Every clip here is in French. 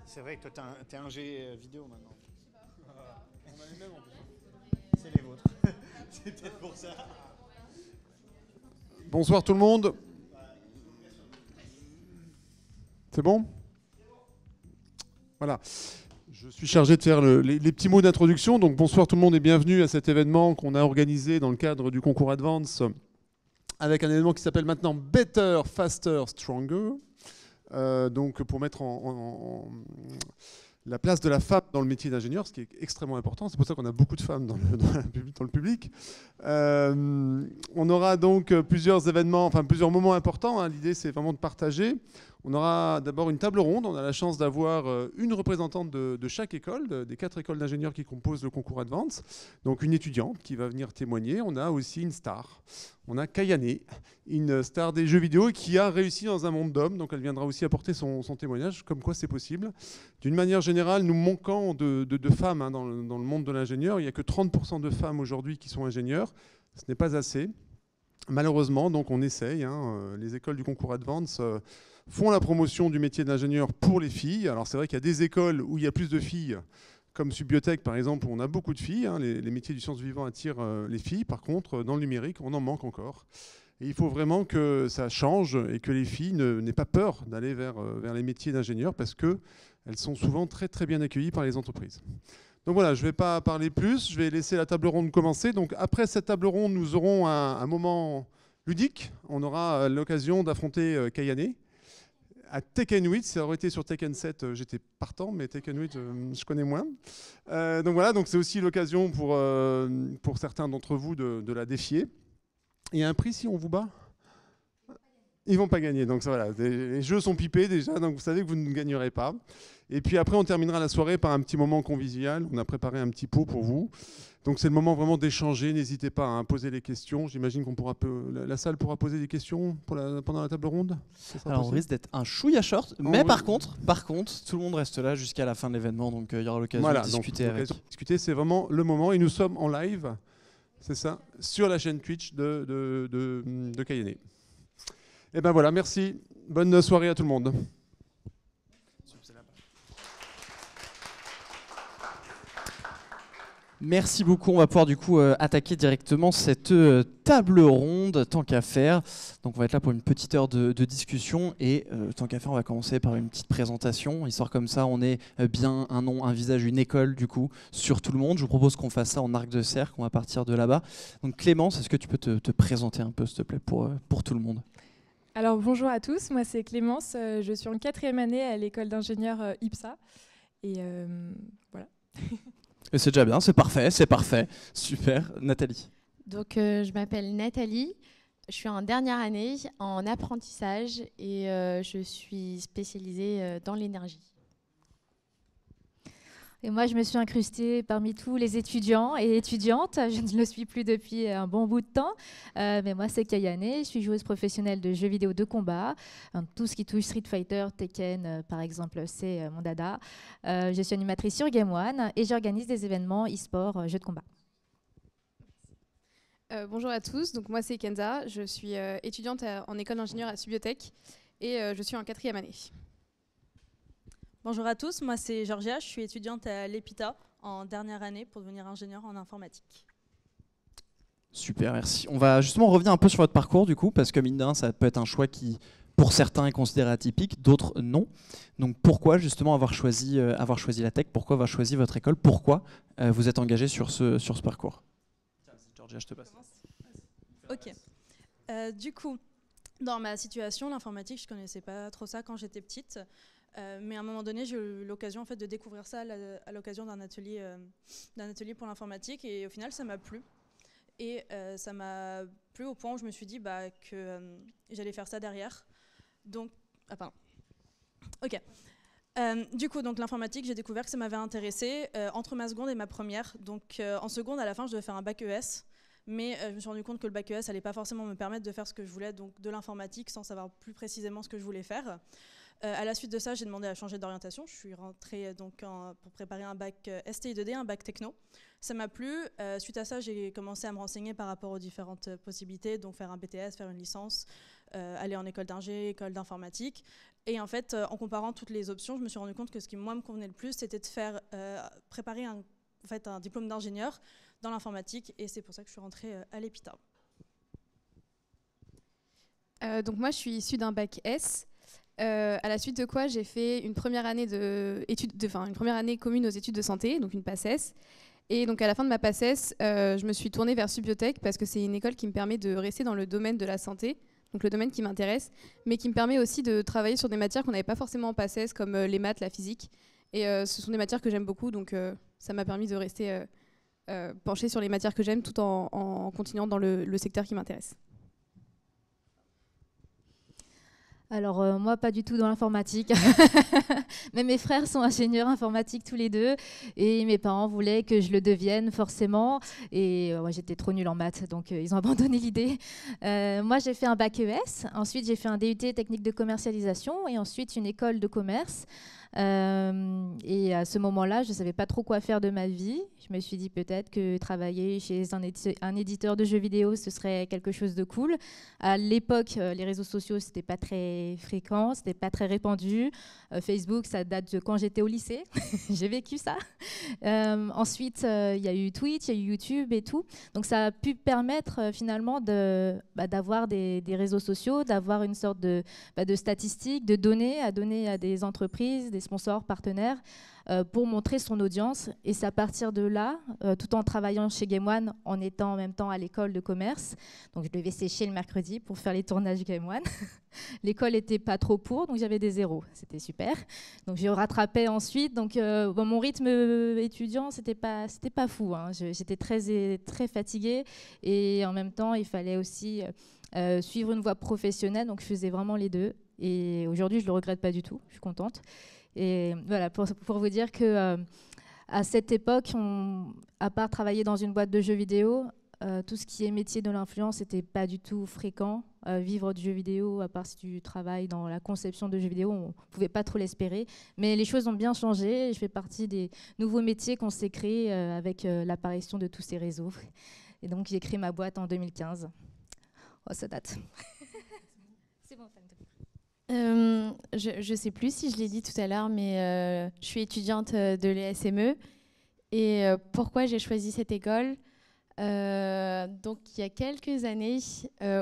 C'est vrai que toi, t'es un G vidéo maintenant. On a les mêmes en plus. C'est les vôtres. C'est peut-être pour ça. Bonsoir tout le monde. C'est bon? Voilà. Je suis chargé de faire les petits mots d'introduction. Donc bonsoir tout le monde et bienvenue à cet événement qu'on a organisé dans le cadre du concours Advance avec un événement qui s'appelle maintenant Better, Faster, Stronger. Donc pour mettre en la place de la femme dans le métier d'ingénieur, ce qui est extrêmement important. C'est pour ça qu'on a beaucoup de femmes dans le public. On aura donc plusieurs événements, enfin plusieurs moments importants. Hein. L'idée, c'est vraiment de partager. On aura d'abord une table ronde. On a la chance d'avoir une représentante de chaque école, des 4 écoles d'ingénieurs qui composent le concours Advance. Donc une étudiante qui va venir témoigner. On a aussi une star. On a Kayane, une star des jeux vidéo qui a réussi dans un monde d'hommes. Donc elle viendra aussi apporter son témoignage, comme quoi c'est possible. D'une manière générale, nous manquons de femmes hein, dans le monde de l'ingénieur. Il n'y a que 30% de femmes aujourd'hui qui sont ingénieurs. Ce n'est pas assez. Malheureusement, donc on essaye. Hein, les écoles du concours Advance font la promotion du métier d'ingénieur pour les filles. Alors c'est vrai qu'il y a des écoles où il y a plus de filles, comme Subbiotech par exemple, où on a beaucoup de filles. Hein, les métiers du science vivant attirent les filles. Par contre, dans le numérique, on en manque encore. Et il faut vraiment que ça change et que les filles n'aient pas peur d'aller vers les métiers d'ingénieur parce qu'elles sont souvent très très bien accueillies par les entreprises. Donc voilà, je ne vais pas parler plus, je vais laisser la table ronde commencer. Donc après cette table ronde, nous aurons un moment ludique. On aura l'occasion d'affronter Kayane à Tekken 8. Si ça aurait été sur Tekken 7, j'étais partant, mais Tekken 8, je connais moins. Donc voilà, donc c'est aussi l'occasion pour certains d'entre vous de la défier. Il y a un prix si on vous bat ? Ils vont pas gagner, donc voilà, les jeux sont pipés déjà, donc vous savez que vous ne gagnerez pas. Et puis après, on terminera la soirée par un petit moment convivial. On a préparé un petit pot pour vous. Donc c'est le moment vraiment d'échanger. N'hésitez pas à poser les questions. J'imagine qu'on pourra la salle pourra poser des questions pendant la table ronde. Alors on risque d'être un chouïa short, mais par contre, tout le monde reste là jusqu'à la fin de l'événement, donc il y aura l'occasion de discuter avec. Discuter, c'est vraiment le moment. Et nous sommes en live, c'est ça, sur la chaîne Twitch de Kayane. Et ben voilà, merci. Bonne soirée à tout le monde. Merci beaucoup. On va pouvoir du coup attaquer directement cette table ronde, tant qu'à faire. Donc on va être là pour une petite heure de discussion et tant qu'à faire, on va commencer par une petite présentation. Histoire comme ça, on ait bien un nom, un visage, une école du coup sur tout le monde. Je vous propose qu'on fasse ça en arc de cercle. On va partir de là-bas. Donc Clémence, est-ce que tu peux te présenter un peu, s'il te plaît, pour tout le monde ? Alors bonjour à tous, moi c'est Clémence, je suis en 4e année à l'école d'ingénieurs IPSA et voilà. Et c'est déjà bien, c'est parfait, super. Nathalie. Donc je m'appelle Nathalie, je suis en dernière année en apprentissage et je suis spécialisée dans l'énergie. Et moi, je me suis incrustée parmi tous les étudiants et étudiantes. Je ne le suis plus depuis un bon bout de temps. Mais moi, c'est Kayane. Je suis joueuse professionnelle de jeux vidéo de combat. Tout ce qui touche Street Fighter, Tekken, par exemple, c'est mon dada. Je suis animatrice sur Game One et j'organise des événements e-sport, jeux de combat. Bonjour à tous. Donc, moi, c'est Kenza. Je suis étudiante en école d'ingénieur à Subbiotech et je suis en 4e année. Bonjour à tous, moi c'est Georgia, je suis étudiante à l'EPITA en dernière année pour devenir ingénieure en informatique. Super, merci. On va justement revenir un peu sur votre parcours du coup, parce que mine de rien, ça peut être un choix qui, pour certains, est considéré atypique, d'autres non. Donc pourquoi justement avoir choisi la tech, pourquoi avoir choisi votre école, pourquoi vous êtes engagé sur ce parcours ? Tiens, Georgia, je te passe. Ok. Du coup, dans ma situation, l'informatique, je ne connaissais pas trop ça quand j'étais petite. Mais à un moment donné, j'ai eu l'occasion en fait, de découvrir ça à l'occasion d'un atelier pour l'informatique et au final, ça m'a plu. Et ça m'a plu au point où je me suis dit que j'allais faire ça derrière. Donc, Ok. Du coup, donc l'informatique, j'ai découvert que ça m'avait intéressée entre ma seconde et ma première. Donc, en seconde, à la fin, je devais faire un bac ES. Mais je me suis rendu compte que le bac ES n'allait pas forcément me permettre de faire ce que je voulais, donc de l'informatique, sans savoir plus précisément ce que je voulais faire. À la suite de ça, j'ai demandé à changer d'orientation. Je suis rentrée pour préparer un bac STI 2D, un bac techno. Ça m'a plu. Suite à ça, j'ai commencé à me renseigner par rapport aux différentes possibilités, donc faire un BTS, faire une licence, aller en école d'ingé, école d'informatique. Et en fait, en comparant toutes les options, je me suis rendu compte que ce qui moi me convenait le plus, c'était de faire préparer un diplôme d'ingénieur dans l'informatique, et c'est pour ça que je suis rentrée à l'EPITA. Donc moi, je suis issue d'un bac S. À la suite de quoi, j'ai fait une première année une première année commune aux études de santé, donc une PACES. Et donc à la fin de ma PACES, je me suis tournée vers Subbiotech parce que c'est une école qui me permet de rester dans le domaine de la santé, donc le domaine qui m'intéresse, mais qui me permet aussi de travailler sur des matières qu'on n'avait pas forcément en PACES, comme les maths, la physique. Et ce sont des matières que j'aime beaucoup, donc ça m'a permis de rester penchée sur les matières que j'aime tout en continuant dans le secteur qui m'intéresse. Alors moi, pas du tout dans l'informatique. Mais mes frères sont ingénieurs informatiques tous les deux. Et mes parents voulaient que je le devienne forcément. Et moi, j'étais trop nulle en maths, donc ils ont abandonné l'idée. Moi, j'ai fait un bac ES. Ensuite, j'ai fait un DUT technique de commercialisation. Et ensuite, une école de commerce. Et à ce moment-là, je ne savais pas trop quoi faire de ma vie. Je me suis dit peut-être que travailler chez un éditeur de jeux vidéo, ce serait quelque chose de cool. À l'époque, les réseaux sociaux, ce n'était pas très fréquent, ce n'était pas très répandu. Facebook, ça date de quand j'étais au lycée. J'ai vécu ça. Ensuite, il y a eu Twitch, il y a eu YouTube et tout. Donc ça a pu permettre finalement d'avoir des réseaux sociaux, d'avoir une sorte de statistiques, de données à donner à des entreprises, des sponsors, partenaires, pour montrer son audience. Et c'est à partir de là, tout en travaillant chez Game One, en étant en même temps à l'école de commerce. Donc je devais sécher le mercredi pour faire les tournages Game One. L'école n'était pas trop pour, donc j'avais des zéros. C'était super. Donc je rattrapais ensuite. Donc mon rythme étudiant, c'était pas fou, hein. J'étais très fatiguée. Et en même temps, il fallait aussi suivre une voie professionnelle. Donc je faisais vraiment les deux. Et aujourd'hui, je ne le regrette pas du tout. Je suis contente. Et voilà, pour vous dire que à cette époque, à part travailler dans une boîte de jeux vidéo, tout ce qui est métier de l'influence n'était pas du tout fréquent. Vivre du jeu vidéo, à part si tu travailles dans la conception de jeux vidéo, on ne pouvait pas trop l'espérer. Mais les choses ont bien changé. Je fais partie des nouveaux métiers qu'on s'est créés avec l'apparition de tous ces réseaux. Et donc, j'ai créé ma boîte en 2015. Oh, ça date. C'est bon, je ne sais plus si je l'ai dit tout à l'heure, mais je suis étudiante de l'ESME. Et pourquoi j'ai choisi cette école ? Donc, il y a quelques années,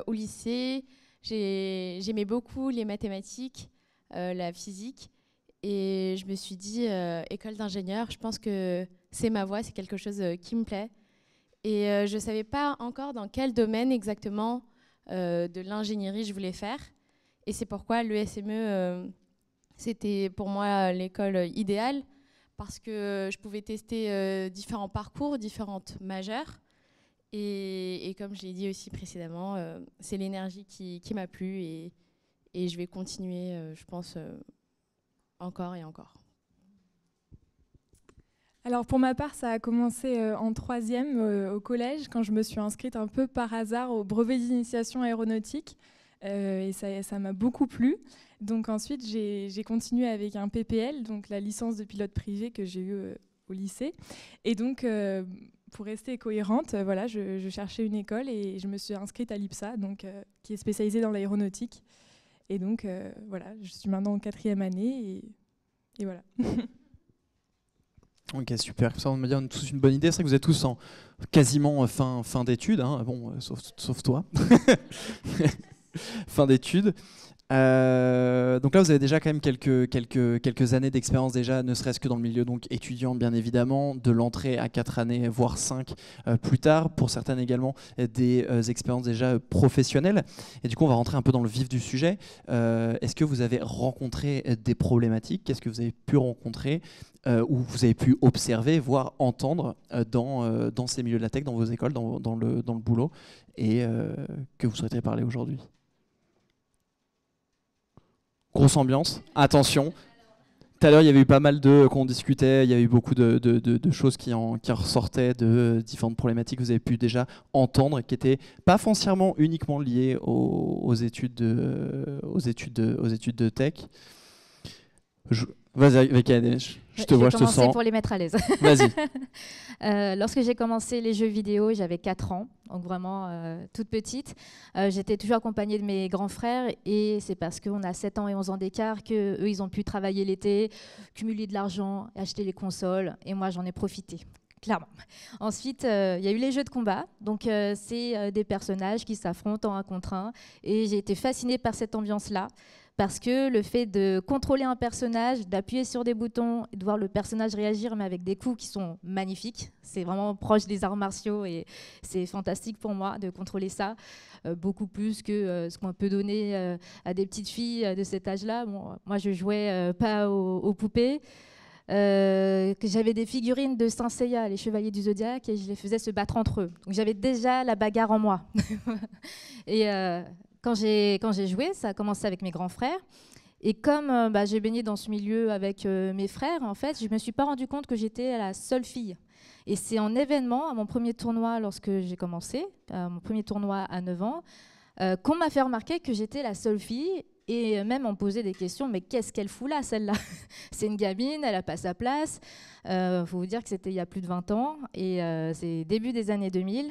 au lycée, j'aimais beaucoup les mathématiques, la physique. Et je me suis dit, école d'ingénieur, je pense que c'est ma voie, c'est quelque chose qui me plaît. Et je ne savais pas encore dans quel domaine exactement de l'ingénierie je voulais faire. Et c'est pourquoi l'ESME, c'était pour moi l'école idéale, parce que je pouvais tester différents parcours, différentes majeures. Et comme je l'ai dit aussi précédemment, c'est l'énergie qui m'a plu, et je vais continuer, je pense, encore et encore. Alors pour ma part, ça a commencé en 3e au collège, quand je me suis inscrite un peu par hasard au brevet d'initiation aéronautique. Et ça m'a beaucoup plu. Donc ensuite, j'ai continué avec un PPL, donc la licence de pilote privé que j'ai eue au lycée. Et donc, pour rester cohérente, voilà, je cherchais une école et je me suis inscrite à l'IPSA, donc, qui est spécialisée dans l'aéronautique. Et donc, voilà, je suis maintenant en 4e année et voilà. Ok, super. Ça, on me dit on a tous une bonne idée. C'est vrai que vous êtes tous en quasiment fin d'études, hein. Bon, sauf toi. Fin d'études. Donc là, vous avez déjà quand même quelques années d'expérience déjà, ne serait-ce que dans le milieu donc étudiant, bien évidemment, de l'entrée à 4 années, voire 5 plus tard. Pour certaines également, des expériences déjà professionnelles. Et du coup, on va rentrer un peu dans le vif du sujet. Est-ce que vous avez rencontré des problématiques ? Qu'est-ce que vous avez pu rencontrer ou vous avez pu observer, voire entendre dans ces milieux de la tech, dans vos écoles, dans le boulot, et que vous souhaitez parler aujourd'hui ? Grosse ambiance, attention. Tout à l'heure, il y avait eu pas mal qu'on discutait, il y a eu beaucoup de choses qui ressortaient, de différentes problématiques que vous avez pu déjà entendre, qui n'étaient pas foncièrement uniquement liées aux études de tech. Vas-y, avec Anne, je te vois, je te commencer sens. pour les mettre à l'aise. Vas-y. Lorsque j'ai commencé les jeux vidéo, j'avais 4 ans, donc vraiment toute petite. J'étais toujours accompagnée de mes grands frères et c'est parce qu'on a 7 ans et 11 ans d'écart qu'eux, ils ont pu travailler l'été, cumuler de l'argent, acheter les consoles et moi, j'en ai profité. Clairement. Ensuite, il y a eu les jeux de combat. Donc, c'est des personnages qui s'affrontent en 1 contre 1. Et j'ai été fascinée par cette ambiance-là. Parce que le fait de contrôler un personnage, d'appuyer sur des boutons, et de voir le personnage réagir, mais avec des coups qui sont magnifiques, c'est vraiment proche des arts martiaux et c'est fantastique pour moi de contrôler ça, beaucoup plus que ce qu'on peut donner à des petites filles de cet âge-là. Bon, moi, je jouais pas aux poupées. Que j'avais des figurines de Saint Seiya, les chevaliers du Zodiaque, et je les faisais se battre entre eux. Donc j'avais déjà la bagarre en moi. Et quand j'ai joué, ça a commencé avec mes grands frères. Et comme j'ai baigné dans ce milieu avec mes frères, en fait, je ne me suis pas rendu compte que j'étais la seule fille. Et c'est en événement, à mon premier tournoi, lorsque j'ai commencé, mon premier tournoi à 9 ans, qu'on m'a fait remarquer que j'étais la seule fille. Et même on me posait des questions, mais qu'est-ce qu'elle fout là, celle-là? C'est une gamine, elle n'a pas sa place. Faut vous dire que c'était il y a plus de 20 ans. Et c'est début des années 2000.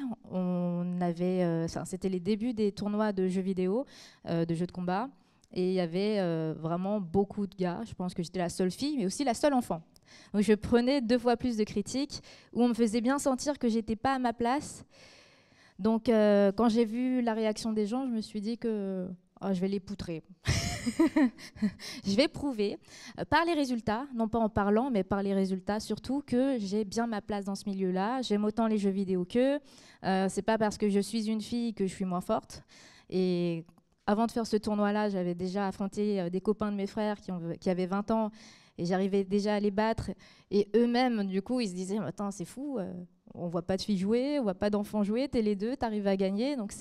C'était les débuts des tournois de jeux vidéo, de jeux de combat. Et il y avait vraiment beaucoup de gars. Je pense que j'étais la seule fille, mais aussi la seule enfant. Donc je prenais 2 fois plus de critiques, où on me faisait bien sentir que j'étais pas à ma place. Donc quand j'ai vu la réaction des gens, je me suis dit que... je vais les poutrer. Je vais prouver par les résultats, non pas en parlant, mais par les résultats, surtout que j'ai bien ma place dans ce milieu-là. J'aime autant les jeux vidéo qu'eux. C'est pas parce que je suis une fille que je suis moins forte. Et avant de faire ce tournoi-là, j'avais déjà affronté des copains de mes frères qui avaient 20 ans et j'arrivais déjà à les battre. Et eux-mêmes, du coup, ils se disaient « Attends, c'est fou, on voit pas de filles jouer, on voit pas d'enfants jouer, t'es les deux, t'arrives à gagner. » Donc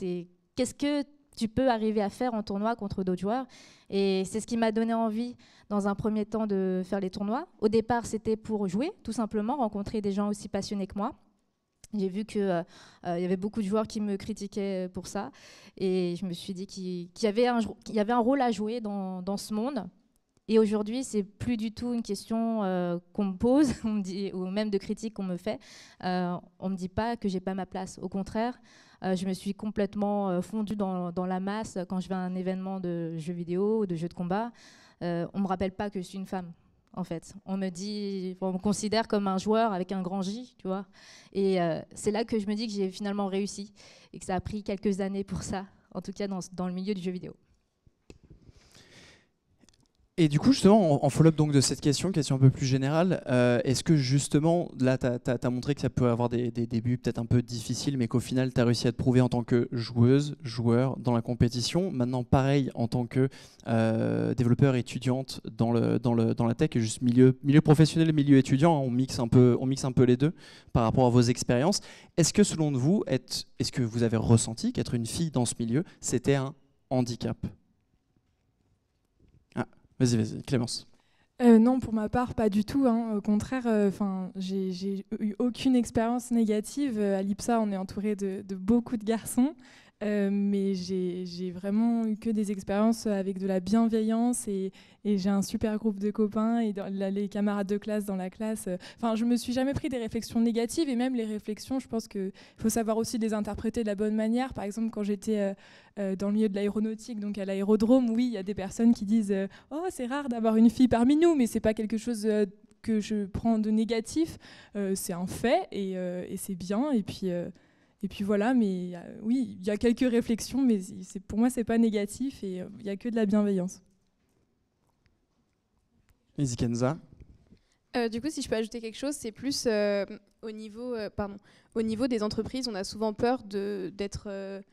qu'est-ce que tu peux arriver à faire en tournoi contre d'autres joueurs. Et c'est ce qui m'a donné envie, dans un premier temps, de faire les tournois. Au départ, c'était pour jouer, tout simplement, rencontrer des gens aussi passionnés que moi. J'ai vu qu'il y avait beaucoup de joueurs qui me critiquaient pour ça. Et je me suis dit qu'il y avait un rôle à jouer dans ce monde. Et aujourd'hui, c'est plus du tout une question qu'on me pose, ou même de critiques qu'on me fait. On me dit pas que j'ai pas ma place. Au contraire, je me suis complètement fondue dans la masse quand je vais à un événement de jeux vidéo ou de jeux de combat. On me rappelle pas que je suis une femme. En fait, on me considère comme un joueur avec un grand J, tu vois. Et c'est là que je me dis que j'ai finalement réussi et que ça a pris quelques années pour ça, en tout cas dans le milieu du jeu vidéo. Et du coup, justement, en follow-up donc de cette question un peu plus générale, est-ce que justement, là, tu as montré que ça peut avoir des débuts peut-être un peu difficiles, mais qu'au final, tu as réussi à te prouver en tant que joueuse, joueur dans la compétition. Maintenant, pareil, en tant que développeur étudiante dans la tech, juste milieu professionnel et milieu étudiant, hein, on mixe un peu les deux par rapport à vos expériences. Est-ce que selon vous, est-ce que vous avez ressenti qu'être une fille dans ce milieu, c'était un handicap ? Vas-y, Clémence. Non, pour ma part, pas du tout. Hein. Au contraire, j'ai eu aucune expérience négative. À l'IPSA, on est entouré de beaucoup de garçons. Mais j'ai vraiment eu que des expériences avec de la bienveillance et j'ai un super groupe de copains et les camarades de classe dans la classe. Je me suis jamais pris des réflexions négatives et même les réflexions, je pense qu'il faut savoir aussi les interpréter de la bonne manière. Par exemple, quand j'étais dans le milieu de l'aéronautique, donc à l'aérodrome, oui, il y a des personnes qui disent « Oh, c'est rare d'avoir une fille parmi nous », mais c'est pas quelque chose que je prends de négatif. C'est un fait et c'est bien. Et puis voilà, mais oui, il y a quelques réflexions, mais pour moi, c'est pas négatif et il n'y a que de la bienveillance. Easy Kenza. Du coup, si je peux ajouter quelque chose, c'est plus au niveau des entreprises, on a souvent peur d'être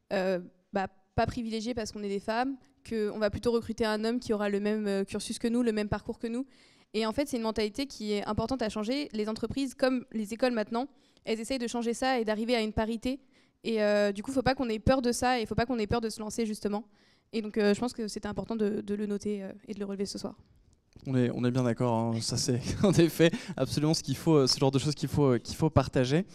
pas privilégié parce qu'on est des femmes, qu'on va plutôt recruter un homme qui aura le même cursus que nous, le même parcours que nous. Et en fait, c'est une mentalité qui est importante à changer. Les entreprises, comme les écoles maintenant, elles essayent de changer ça et d'arriver à une parité. Et du coup, il ne faut pas qu'on ait peur de ça et il ne faut pas qu'on ait peur de se lancer, justement. Et donc, je pense que c'était important de le noter et de le relever ce soir. On est bien d'accord, hein. Ça c'est en effet absolument ce genre de choses qu'il faut partager.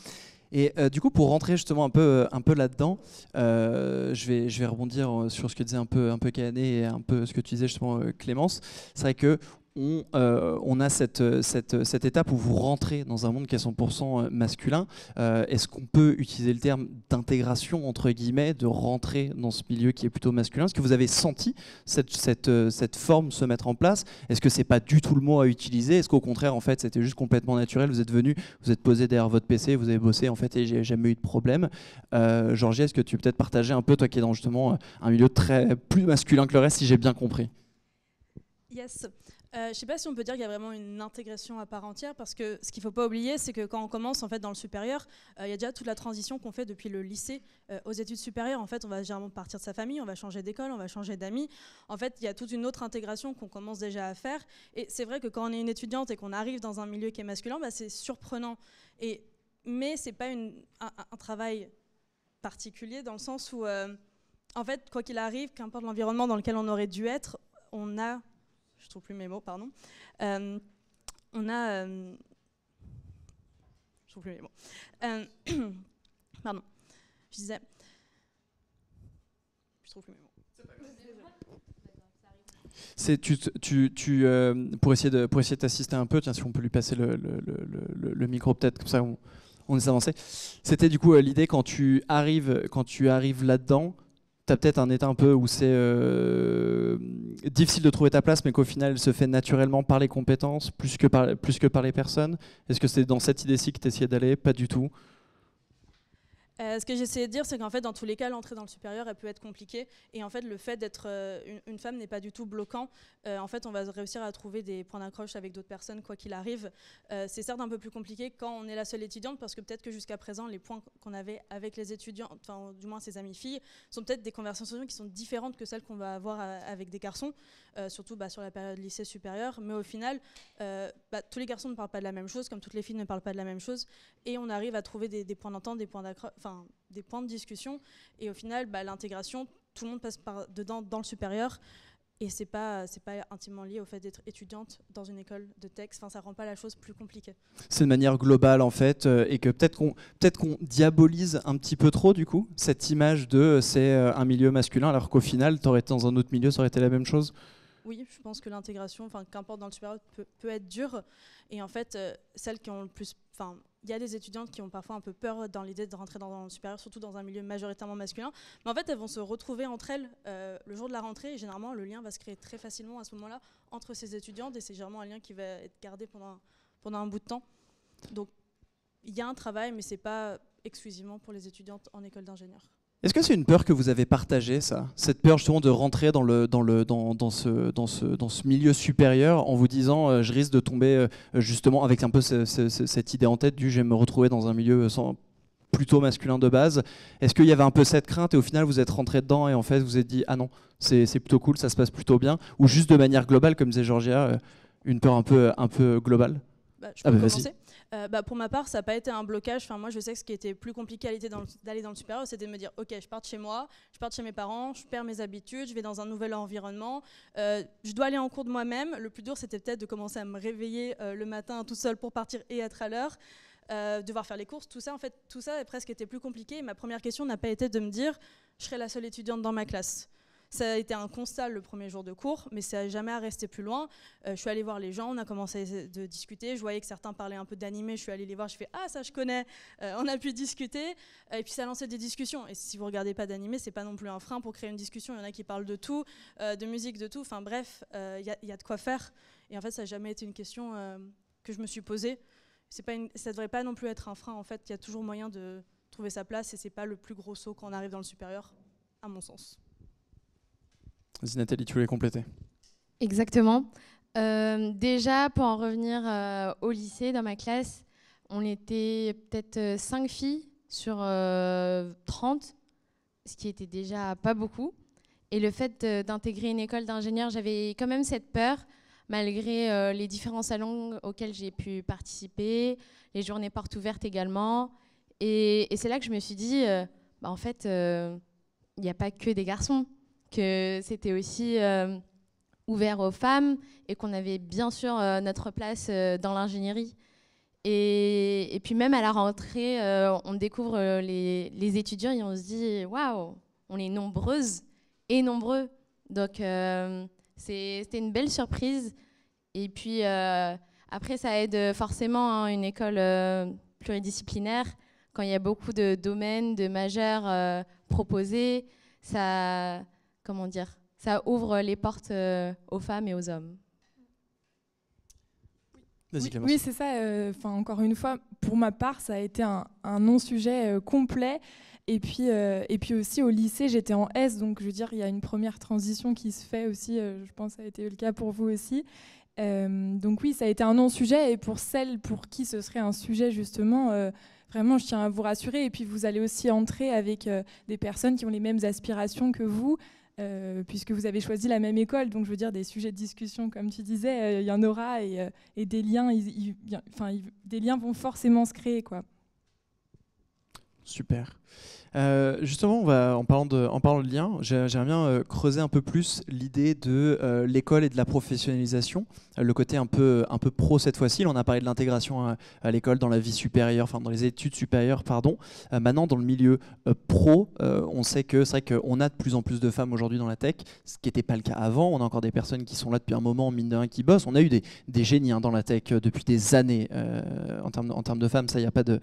Et du coup, pour rentrer justement un peu là-dedans, je vais rebondir sur ce que disait un peu Kayané et un peu ce que tu disais justement Clémence. C'est vrai que on a cette étape où vous rentrez dans un monde qui est 100% masculin. Est-ce qu'on peut utiliser le terme d'intégration, entre guillemets, de rentrer dans ce milieu qui est plutôt masculin? Est-ce que vous avez senti cette forme se mettre en place? Est-ce que c'est pas du tout le mot à utiliser? Est-ce qu'au contraire, en fait, c'était juste complètement naturel? Vous êtes venu, vous êtes posé derrière votre PC, vous avez bossé, en fait, et j'ai jamais eu de problème. Georgie, est-ce que tu peux peut-être partager un peu, toi qui es dans justement un milieu plus masculin que le reste, si j'ai bien compris? Yes. Je ne sais pas si on peut dire qu'il y a vraiment une intégration à part entière, parce que ce qu'il ne faut pas oublier, c'est que quand on commence en fait, dans le supérieur, il y a déjà toute la transition qu'on fait depuis le lycée aux études supérieures. En fait, on va généralement partir de sa famille, on va changer d'école, on va changer d'amis. En fait, il y a toute une autre intégration qu'on commence déjà à faire. Et c'est vrai que quand on est une étudiante et qu'on arrive dans un milieu qui est masculin, bah, c'est surprenant. Mais ce n'est pas un travail particulier, dans le sens où, en fait, quoi qu'il arrive, qu'importe l'environnement dans lequel on aurait dû être, on a... Je trouve plus mes mots, pardon. Je trouve plus mes mots. Pardon. Je disais. Je trouve plus mes mots. Pour essayer de t'assister un peu, tiens, si on peut lui passer le micro peut-être, comme ça on essaie d'avancer. C'était du coup l'idée quand tu arrives là-dedans. Tu as peut-être un état un peu où c'est difficile de trouver ta place, mais qu'au final, elle se fait naturellement par les compétences, plus que par les personnes. Est-ce que c'est dans cette idée-ci que tu essayais d'aller? Pas du tout. Ce que j'essayais de dire, c'est qu'en fait, dans tous les cas, l'entrée dans le supérieur, elle peut être compliquée. Et en fait, le fait d'être une femme n'est pas du tout bloquant. En fait, on va réussir à trouver des points d'accroche avec d'autres personnes, quoi qu'il arrive. C'est certes un peu plus compliqué quand on est la seule étudiante, parce que peut-être que jusqu'à présent, les points qu'on avait avec les étudiants, enfin, du moins ses amies filles, sont peut-être des conversations qui sont différentes que celles qu'on va avoir avec des garçons, surtout sur la période lycée supérieur. Mais au final, tous les garçons ne parlent pas de la même chose, comme toutes les filles ne parlent pas de la même chose. Et on arrive à trouver des points d'entente, des points d'accroche, des points de discussion, et au final l'intégration, tout le monde passe par dedans dans le supérieur, et c'est pas intimement lié au fait d'être étudiante dans une école de texte. Enfin, ça rend pas la chose plus compliquée. C'est de manière globale en fait, et que peut-être qu'on diabolise un petit peu trop du coup cette image de c'est un milieu masculin, alors qu'au final t'aurais été dans un autre milieu, ça aurait été la même chose. Oui, je pense que l'intégration, qu'importe dans le supérieur, peut être dure. Et en fait, celles qui ont le plus... il y a des étudiantes qui ont parfois un peu peur dans l'idée de rentrer dans le supérieur, surtout dans un milieu majoritairement masculin. Mais en fait, elles vont se retrouver entre elles le jour de la rentrée. Et généralement, le lien va se créer très facilement à ce moment-là entre ces étudiantes. Et c'est généralement un lien qui va être gardé pendant un bout de temps. Donc, il y a un travail, mais ce n'est pas exclusivement pour les étudiantes en école d'ingénieur. Est-ce que c'est une peur que vous avez partagée, ça? Cette peur justement de rentrer dans ce milieu supérieur en vous disant je risque de tomber justement avec un peu cette idée en tête du je vais me retrouver dans un milieu plutôt masculin de base. Est-ce qu'il y avait un peu cette crainte et au final vous êtes rentré dedans et en fait vous vous êtes dit ah non, c'est plutôt cool, ça se passe plutôt bien? Ou juste de manière globale, comme disait Georgia, une peur un peu globale? Je peux commencer. Pour ma part, ça n'a pas été un blocage. Moi, je sais que ce qui était plus compliqué d'aller dans le supérieur, c'était de me dire ok, je pars de chez moi, je pars de chez mes parents, je perds mes habitudes, je vais dans un nouvel environnement, je dois aller en cours de moi-même. Le plus dur, c'était peut-être de commencer à me réveiller le matin tout seul pour partir et être à l'heure, devoir faire les courses, tout ça. En fait, tout ça presque était plus compliqué. Et ma première question n'a pas été de me dire je serai la seule étudiante dans ma classe. Ça a été un constat le premier jour de cours, mais ça n'a jamais à rester plus loin. Je suis allée voir les gens, on a commencé à discuter. Je voyais que certains parlaient un peu d'animé, je suis allée les voir, je fais « Ah, ça je connais !» On a pu discuter, et puis ça a lancé des discussions. Et si vous ne regardez pas d'animé, ce n'est pas non plus un frein pour créer une discussion. Il y en a qui parlent de tout, de musique, de tout. Enfin bref, y a de quoi faire. Et en fait, ça n'a jamais été une question que je me suis posée. Ça ne devrait pas non plus être un frein. En fait, il y a toujours moyen de trouver sa place, et ce n'est pas le plus gros saut quand on arrive dans le supérieur, à mon sens. Vas-y Nathalie, tu voulais compléter? Exactement. Déjà, pour en revenir au lycée, dans ma classe, on était peut-être 5 filles sur 30, ce qui était déjà pas beaucoup. Et le fait d'intégrer une école d'ingénieur, j'avais quand même cette peur, malgré les différents salons auxquels j'ai pu participer, les journées portes ouvertes également. Et c'est là que je me suis dit, en fait, il n'y a pas que des garçons, que c'était aussi ouvert aux femmes et qu'on avait bien sûr notre place dans l'ingénierie. Et puis même à la rentrée, on découvre les étudiants et on se dit « Waouh, on est nombreuses et nombreux ». Donc c'était une belle surprise Et puis, après, ça aide forcément, hein, une école pluridisciplinaire. Quand il y a beaucoup de domaines, de majeurs proposés, ça, comment dire, ça ouvre les portes aux femmes et aux hommes. Oui, c'est ça. Encore une fois, pour ma part, ça a été un non-sujet complet. Et puis aussi au lycée, j'étais en S, donc je veux dire, il y a une première transition qui se fait aussi. Je pense que ça a été le cas pour vous aussi. Donc oui, ça a été un non-sujet. Et pour celles pour qui ce serait un sujet, justement, vraiment, je tiens à vous rassurer. Et puis vous allez aussi entrer avec des personnes qui ont les mêmes aspirations que vous. Puisque vous avez choisi la même école, donc je veux dire des sujets de discussion, comme tu disais, il y en aura et des liens, des liens vont forcément se créer, quoi. Super. Justement, en parlant de liens, j'aimerais bien creuser un peu plus l'idée de l'école et de la professionnalisation, le côté un peu pro cette fois-ci. On a parlé de l'intégration à l'école, dans la vie supérieure, enfin dans les études supérieures, pardon. Maintenant, dans le milieu pro, on sait que c'est vrai qu'on a de plus en plus de femmes aujourd'hui dans la tech, ce qui n'était pas le cas avant. On a encore des personnes qui sont là depuis un moment, mine de rien, qui bossent. On a eu des génies, hein, dans la tech depuis des années en termes de femmes. Ça, il n'y a pas de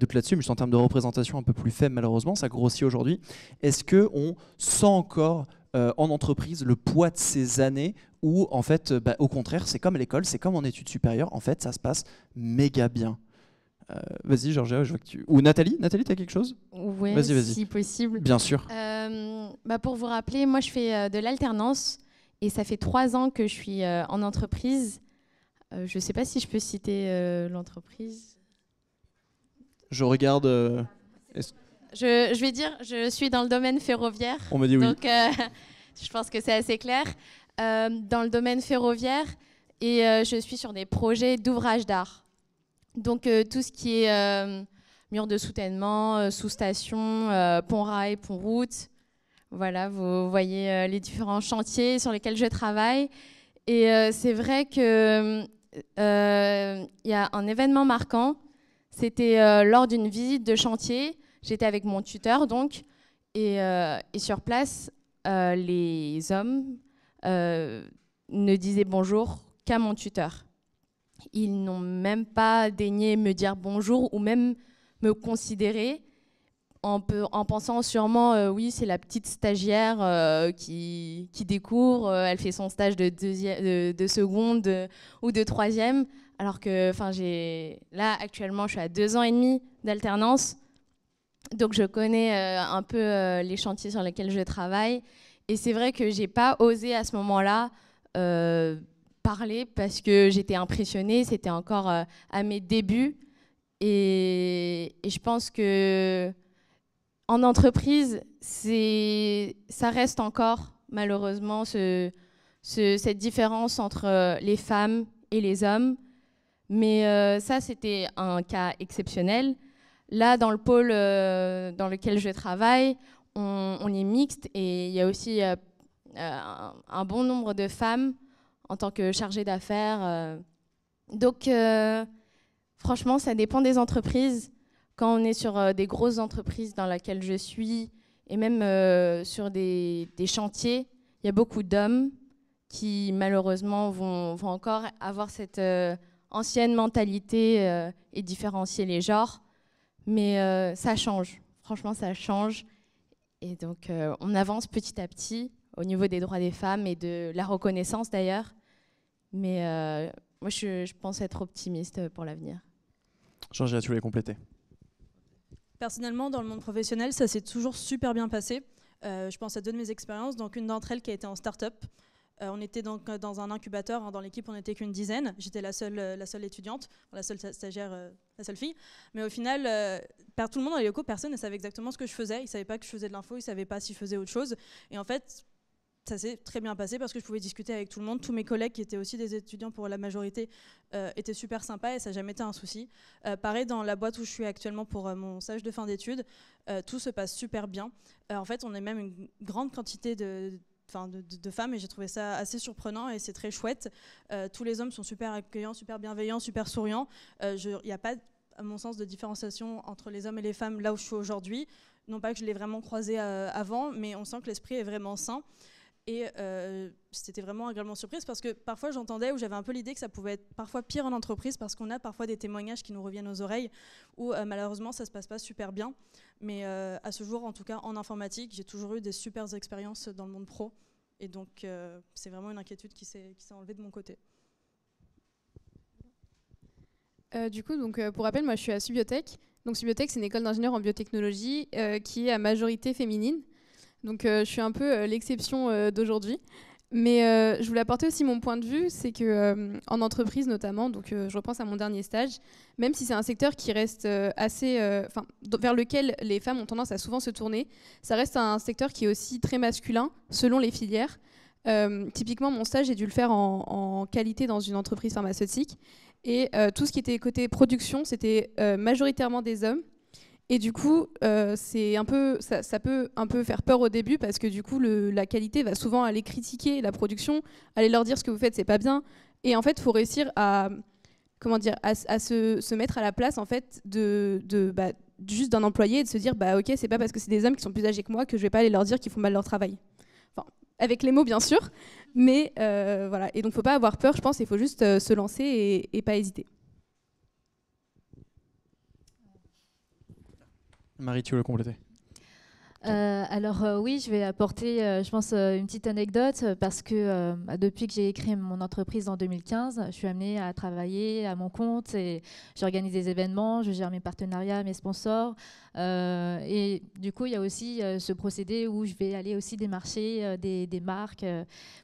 doute là-dessus. Mais juste en termes de représentation un peu plus faible, malheureusement, ça grossit aujourd'hui. Est-ce qu'on sent encore en entreprise le poids de ces années où, en fait, au contraire, c'est comme à l'école, c'est comme en études supérieures, en fait, ça se passe méga bien? Vas-y, Georgia, je vois que tu... Ou Nathalie, tu as quelque chose? Oui, vas-y. si possible. Bien sûr. Pour vous rappeler, moi, je fais de l'alternance et ça fait 3 ans que je suis en entreprise. Je ne sais pas si je peux citer l'entreprise. Je regarde... Je vais dire, je suis dans le domaine ferroviaire. On me dit oui. Donc, je pense que c'est assez clair. Dans le domaine ferroviaire, et je suis sur des projets d'ouvrages d'art. Donc, tout ce qui est mur de soutènement, sous-station, pont-rail, pont-route. Voilà, vous voyez les différents chantiers sur lesquels je travaille. Et c'est vrai qu'il y a un événement marquant. C'était lors d'une visite de chantier. J'étais avec mon tuteur, donc, et sur place, les hommes ne disaient bonjour qu'à mon tuteur. Ils n'ont même pas daigné me dire bonjour ou même me considérer en pensant sûrement, oui, c'est la petite stagiaire qui découvre, elle fait son stage de seconde ou de troisième, alors que là, actuellement, je suis à 2 ans et demi d'alternance. Donc, je connais un peu les chantiers sur lesquels je travaille. Et c'est vrai que je n'ai pas osé à ce moment-là parler parce que j'étais impressionnée. C'était encore à mes débuts. Et je pense qu'en entreprise, ça reste encore, malheureusement, cette différence entre les femmes et les hommes. Mais ça, c'était un cas exceptionnel. Là, dans le pôle dans lequel je travaille, on est mixte et il y a aussi un bon nombre de femmes en tant que chargée d'affaires. Donc, franchement, ça dépend des entreprises. Quand on est sur des grosses entreprises dans lesquelles je suis et même sur des chantiers, il y a beaucoup d'hommes qui, malheureusement, vont encore avoir cette ancienne mentalité et différencier les genres. Mais ça change, franchement ça change. Et donc on avance petit à petit au niveau des droits des femmes et de la reconnaissance d'ailleurs. Mais moi je pense être optimiste pour l'avenir. Georgia, tu voulais compléter? Personnellement, dans le monde professionnel, ça s'est toujours super bien passé. Je pense à 2 de mes expériences, donc une d'entre elles qui a été en start-up. On était donc dans un incubateur, hein, dans l'équipe on n'était qu'une dizaine, j'étais la seule étudiante, la seule stagiaire, la seule fille, mais au final, tout le monde dans les locaux, personne ne savait exactement ce que je faisais, ils ne savaient pas que je faisais de l'info, ils ne savaient pas si je faisais autre chose, et en fait ça s'est très bien passé parce que je pouvais discuter avec tout le monde, tous mes collègues qui étaient aussi des étudiants pour la majorité étaient super sympas et ça n'a jamais été un souci. Pareil dans la boîte où je suis actuellement pour mon stage de fin d'études, tout se passe super bien, en fait on est même une grande quantité de femmes et j'ai trouvé ça assez surprenant et c'est très chouette. Tous les hommes sont super accueillants, super bienveillants, super souriants. Il n'y a pas, à mon sens, de différenciation entre les hommes et les femmes là où je suis aujourd'hui. Non pas que je l'ai vraiment croisé avant, mais on sent que l'esprit est vraiment sain. Et c'était vraiment agréablement surprise parce que parfois j'entendais ou j'avais un peu l'idée que ça pouvait être parfois pire en entreprise parce qu'on a parfois des témoignages qui nous reviennent aux oreilles où malheureusement ça se passe pas super bien. Mais à ce jour, en tout cas en informatique, j'ai toujours eu des super expériences dans le monde pro. Et donc c'est vraiment une inquiétude qui s'est enlevée de mon côté. Du coup, pour rappel, moi je suis à Subiotech. Donc Subiotech, c'est une école d'ingénieurs en biotechnologie qui est à majorité féminine. Donc je suis un peu l'exception d'aujourd'hui. Mais je voulais apporter aussi mon point de vue, c'est que en entreprise notamment, donc je repense à mon dernier stage, même si c'est un secteur qui reste assez, vers lequel les femmes ont tendance à souvent se tourner, ça reste un secteur qui est aussi très masculin selon les filières. Typiquement, mon stage, j'ai dû le faire en qualité dans une entreprise pharmaceutique. Et tout ce qui était côté production, c'était majoritairement des hommes. Et du coup, ça peut un peu faire peur au début parce que du coup, la qualité va souvent aller critiquer la production, aller leur dire ce que vous faites, c'est pas bien. Et en fait, il faut réussir à se mettre à la place en fait, juste d'un employé et de se dire ok, c'est pas parce que c'est des hommes qui sont plus âgés que moi que je vais pas aller leur dire qu'ils font mal leur travail. Enfin, avec les mots, bien sûr. Mais voilà. Et donc, il ne faut pas avoir peur, je pense. Il faut juste se lancer et pas hésiter. Marie, tu veux le compléter? Alors oui, je vais apporter, je pense, une petite anecdote parce que depuis que j'ai créé mon entreprise en 2015, je suis amenée à travailler à mon compte et j'organise des événements, je gère mes partenariats, mes sponsors. Et du coup, il y a aussi ce procédé où je vais aller aussi démarcher des marques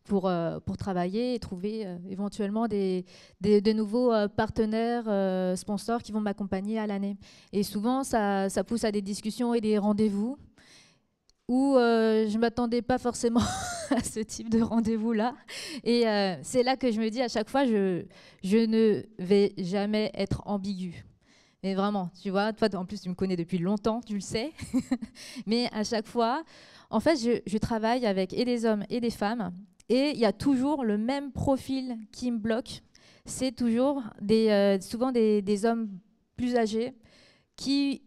pour travailler et trouver éventuellement de nouveaux partenaires, sponsors qui vont m'accompagner à l'année. Et souvent, ça pousse à des discussions et des rendez-vous où je ne m'attendais pas forcément à ce type de rendez-vous-là. Et c'est là que je me dis à chaque fois, je ne vais jamais être ambiguë. Mais vraiment, tu vois, toi, en plus, tu me connais depuis longtemps, tu le sais. Mais à chaque fois, en fait, je travaille avec et des hommes et des femmes. Et il y a toujours le même profil qui me bloque. C'est toujours souvent des hommes plus âgés qui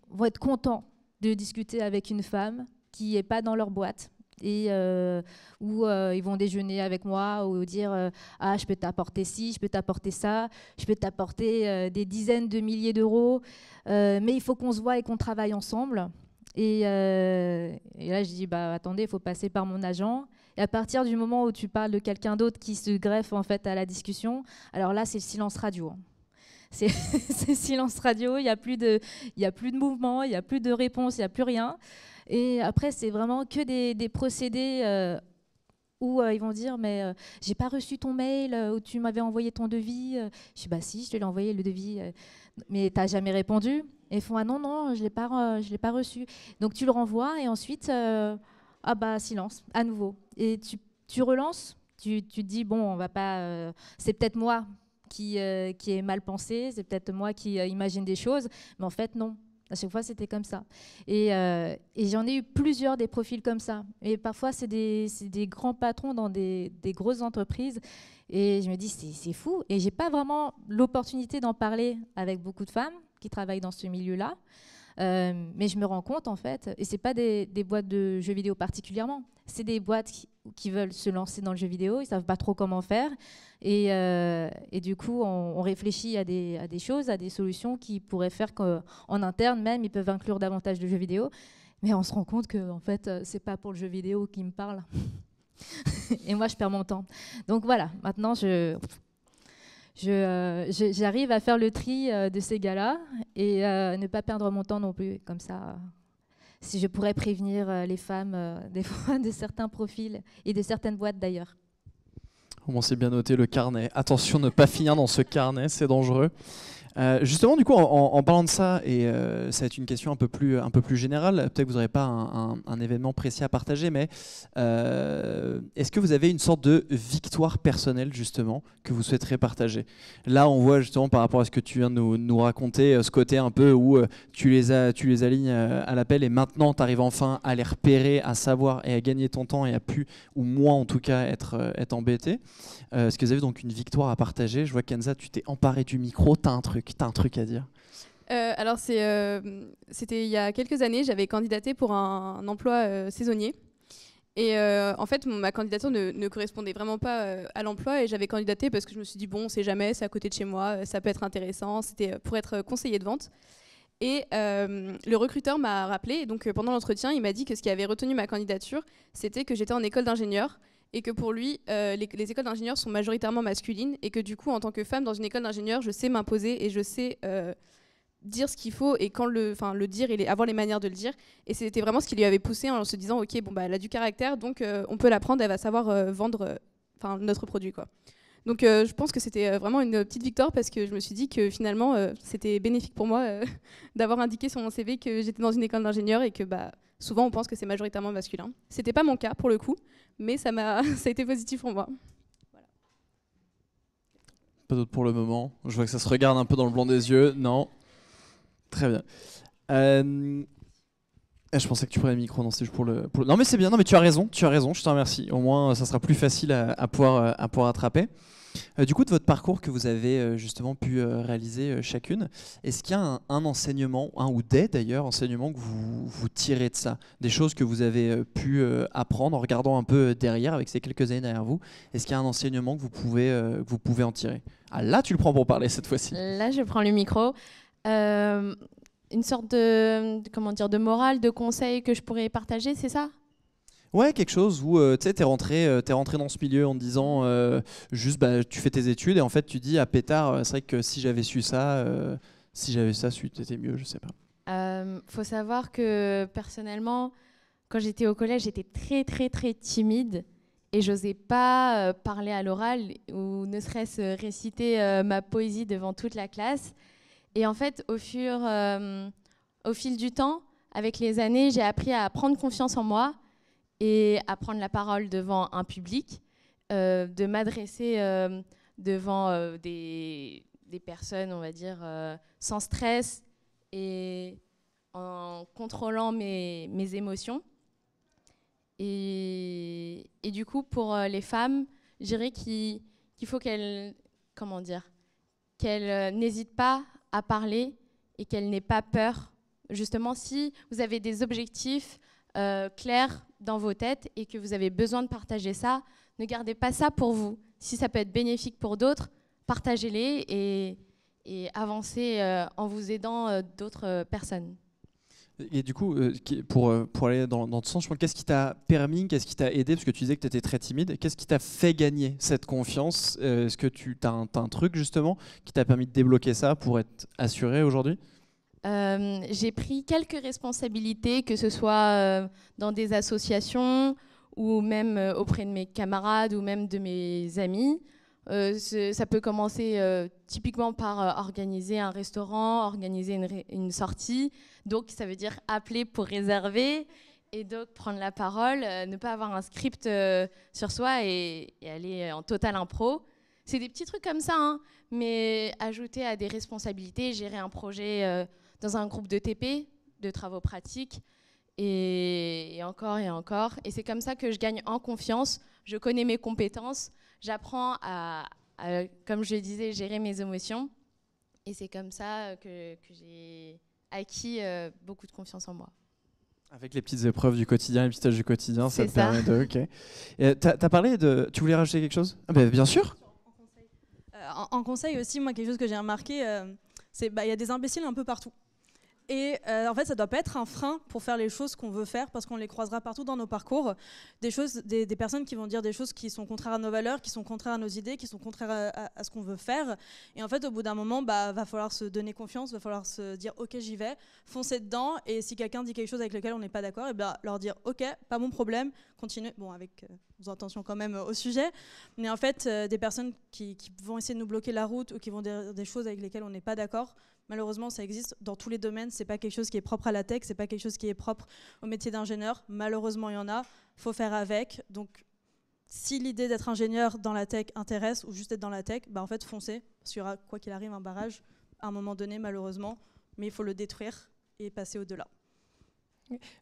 vont être contents de discuter avec une femme qui n'est pas dans leur boîte et où ils vont déjeuner avec moi ou dire ah, je peux t'apporter ci, je peux t'apporter ça, je peux t'apporter des dizaines de milliers d'euros, mais il faut qu'on se voit et qu'on travaille ensemble. Et là, je dis bah, attendez, il faut passer par mon agent. Et à partir du moment où tu parles de quelqu'un d'autre qui se greffe en fait à la discussion, alors là, c'est le silence radio. C'est silence radio, il n'y a plus de mouvement, il n'y a plus de réponse, il n'y a plus rien. Et après, c'est vraiment que des procédés où ils vont dire mais j'ai pas reçu ton mail où tu m'avais envoyé ton devis. Je dis bah si, je te l'ai envoyé le devis, mais t'as jamais répondu. Et ils font ah non, je l'ai pas reçu. Donc tu le renvoies et ensuite ah bah silence à nouveau. Et tu relances, tu te dis bon on va pas, c'est peut-être moi qui est mal pensé, c'est peut-être moi qui imagine des choses, mais en fait non. À chaque fois, c'était comme ça. Et j'en ai eu plusieurs des profils comme ça. Et parfois, c'est des grands patrons dans des grosses entreprises. Et je me dis, c'est fou. Et je n'ai pas vraiment l'opportunité d'en parler avec beaucoup de femmes qui travaillent dans ce milieu-là. Mais je me rends compte, en fait, et ce n'est pas des boîtes de jeux vidéo particulièrement, c'est des boîtes qui veulent se lancer dans le jeu vidéo, ils ne savent pas trop comment faire. Et du coup, on réfléchit à des choses, à des solutions qui pourraient faire qu'en interne, même, ils peuvent inclure davantage de jeux vidéo. Mais on se rend compte que en fait, ce n'est pas pour le jeu vidéo qui me parle. Et moi, je perds mon temps. Donc voilà, maintenant, j'arrive à faire le tri de ces gars-là et ne pas perdre mon temps non plus. Comme ça, si je pourrais prévenir les femmes des fois de certains profils et de certaines boîtes d'ailleurs. Bon, c'est bien noté le carnet. Attention, ne pas finir dans ce carnet, c'est dangereux. Justement, du coup, en parlant de ça, et ça va être une question un peu plus générale, peut-être que vous n'aurez pas un événement précis à partager, mais est-ce que vous avez une sorte de victoire personnelle, justement, que vous souhaiterez partager? Là, on voit justement par rapport à ce que tu viens de nous raconter, ce côté un peu où tu les alignes à l'appel et maintenant, tu arrives enfin à les repérer, à savoir et à gagner ton temps et à plus, ou moins en tout cas, être embêté. Est-ce que vous avez donc une victoire à partager? Je vois Kenza, tu t'es emparée du micro, t'as un truc à dire. Alors c'était il y a quelques années, j'avais candidaté pour un emploi saisonnier Et en fait, ma candidature ne correspondait vraiment pas à l'emploi et j'avais candidaté parce que je me suis dit, bon, on sait jamais, c'est à côté de chez moi, ça peut être intéressant. C'était pour être conseiller de vente. Et le recruteur m'a rappelé, et donc pendant l'entretien, il m'a dit que ce qui avait retenu ma candidature, c'était que j'étais en école d'ingénieur et que pour lui, les écoles d'ingénieurs sont majoritairement masculines et que du coup, en tant que femme dans une école d'ingénieur, je sais m'imposer et je sais dire ce qu'il faut et quand le dire et avoir les manières de le dire. Et c'était vraiment ce qui lui avait poussé en se disant, ok, bon, bah, elle a du caractère, donc on peut l'apprendre, elle va savoir vendre notre produit, quoi. Donc je pense que c'était vraiment une petite victoire parce que je me suis dit que finalement c'était bénéfique pour moi d'avoir indiqué sur mon CV que j'étais dans une école d'ingénieur et que souvent on pense que c'est majoritairement masculin. C'était pas mon cas pour le coup, mais ça a été positif pour moi. Voilà. Pas d'autre pour le moment. Je vois que ça se regarde un peu dans le blanc des yeux. Non. Très bien. Je pensais que tu prenais le micro, non, c'est juste pour le... Non mais c'est bien, non mais tu as raison, je te remercie. Au moins ça sera plus facile à pouvoir attraper. Du coup, de votre parcours que vous avez justement pu réaliser chacune, est-ce qu'il y a un enseignement, un ou des d'ailleurs enseignements que vous tirez de ça? Des choses que vous avez pu apprendre en regardant un peu derrière, avec ces quelques années derrière vous. Est-ce qu'il y a un enseignement que vous pouvez en tirer? Ah là, tu le prends pour parler cette fois-ci. Là, je prends le micro. Une sorte de morale, de conseil que je pourrais partager, c'est ça? Ouais, quelque chose où tu sais, t'es rentré dans ce milieu en te disant juste tu fais tes études et en fait tu dis à pétard, c'est vrai que si j'avais su ça, c'était mieux, je sais pas. Faut savoir que personnellement, quand j'étais au collège, j'étais très très très timide et j'osais pas parler à l'oral ou ne serait-ce réciter ma poésie devant toute la classe. Et en fait, au fil du temps, avec les années, j'ai appris à prendre confiance en moi et à prendre la parole devant un public, de m'adresser devant des personnes, on va dire, sans stress et en contrôlant mes émotions. Et du coup, pour les femmes, je dirais qu'il faut qu'elles n'hésitent pas à parler et qu'elles n'aient pas peur. Justement, si vous avez des objectifs clairs dans vos têtes et que vous avez besoin de partager ça, ne gardez pas ça pour vous. Si ça peut être bénéfique pour d'autres, partagez-les et avancez en vous aidant d'autres personnes. Et du coup, pour aller dans ce sens, qu'est-ce qui t'a permis, qu'est-ce qui t'a aidé, parce que tu disais que tu étais très timide, qu'est-ce qui t'a fait gagner cette confiance? Est-ce que tu as un truc justement qui t'a permis de débloquer ça pour être assuré aujourd'hui? J'ai pris quelques responsabilités, que ce soit dans des associations ou même auprès de mes camarades ou même de mes amis. Ça peut commencer typiquement par organiser un restaurant, organiser une sortie. Donc, ça veut dire appeler pour réserver et donc prendre la parole, ne pas avoir un script sur soi et aller en total impro. C'est des petits trucs comme ça, hein, mais ajouter à des responsabilités, gérer un projet dans un groupe de TP, de travaux pratiques, et encore et encore. Et c'est comme ça que je gagne en confiance, je connais mes compétences, j'apprends à, comme je le disais, gérer mes émotions. Et c'est comme ça que j'ai acquis beaucoup de confiance en moi. Avec les petites épreuves du quotidien, les petits stages du quotidien, ça te ça. permet de... Ok. T'as parlé de... Tu voulais rajouter quelque chose? Bien sûr. En conseil aussi, moi, quelque chose que j'ai remarqué, c'est qu'il y a des imbéciles un peu partout. Et en fait, ça ne doit pas être un frein pour faire les choses qu'on veut faire, parce qu'on les croisera partout dans nos parcours. Des personnes qui vont dire des choses qui sont contraires à nos valeurs, qui sont contraires à nos idées, qui sont contraires à ce qu'on veut faire. Et en fait, au bout d'un moment, va falloir se donner confiance, va falloir se dire « Ok, j'y vais », foncer dedans. Et si quelqu'un dit quelque chose avec lequel on n'est pas d'accord, et leur dire « Ok, pas mon problème, continuez ». Bon, avec vos intentions quand même au sujet. Mais en fait, des personnes qui vont essayer de nous bloquer la route ou qui vont dire des choses avec lesquelles on n'est pas d'accord, malheureusement, ça existe dans tous les domaines. C'est pas quelque chose qui est propre à la tech, c'est pas quelque chose qui est propre au métier d'ingénieur. Malheureusement, il y en a. Faut faire avec. Donc, si l'idée d'être ingénieur dans la tech intéresse ou juste être dans la tech, en fait, foncez. Parce qu'il y aura, quoi qu'il arrive, un barrage à un moment donné, malheureusement. Mais il faut le détruire et passer au-delà.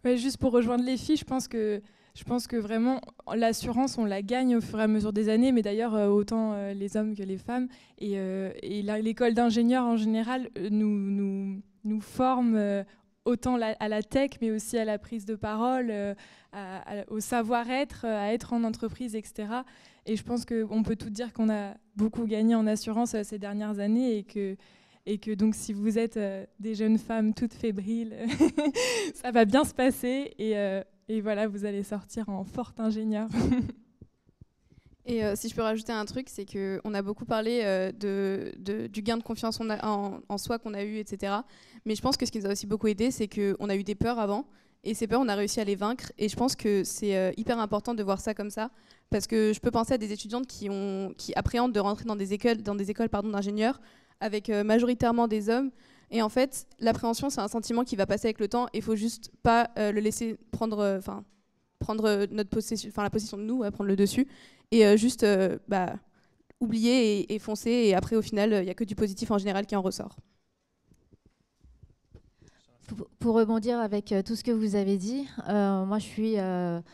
Ouais, juste pour rejoindre les filles, je pense que vraiment l'assurance on la gagne au fur et à mesure des années, mais d'ailleurs autant les hommes que les femmes, et l'école d'ingénieurs en général nous forme autant à la tech, mais aussi à la prise de parole, au savoir-être, à être en entreprise, etc. Et je pense qu'on peut tout dire qu'on a beaucoup gagné en assurance ces dernières années et que donc si vous êtes des jeunes femmes toutes fébriles, ça va bien se passer et voilà, vous allez sortir en forte ingénieure. Et si je peux rajouter un truc, c'est qu'on a beaucoup parlé du gain de confiance en soi qu'on a eu, etc. Mais je pense que ce qui nous a aussi beaucoup aidé, c'est qu'on a eu des peurs avant. Et ces peurs, on a réussi à les vaincre. Et je pense que c'est hyper important de voir ça comme ça. Parce que je peux penser à des étudiantes qui appréhendent de rentrer dans des écoles d'ingénieurs avec majoritairement des hommes. Et en fait, l'appréhension, c'est un sentiment qui va passer avec le temps. Il ne faut juste pas le laisser prendre la possession de nous, prendre le dessus. Et juste oublier et foncer. Et après, au final, il n'y a que du positif en général qui en ressort. Pour rebondir avec tout ce que vous avez dit, moi je suis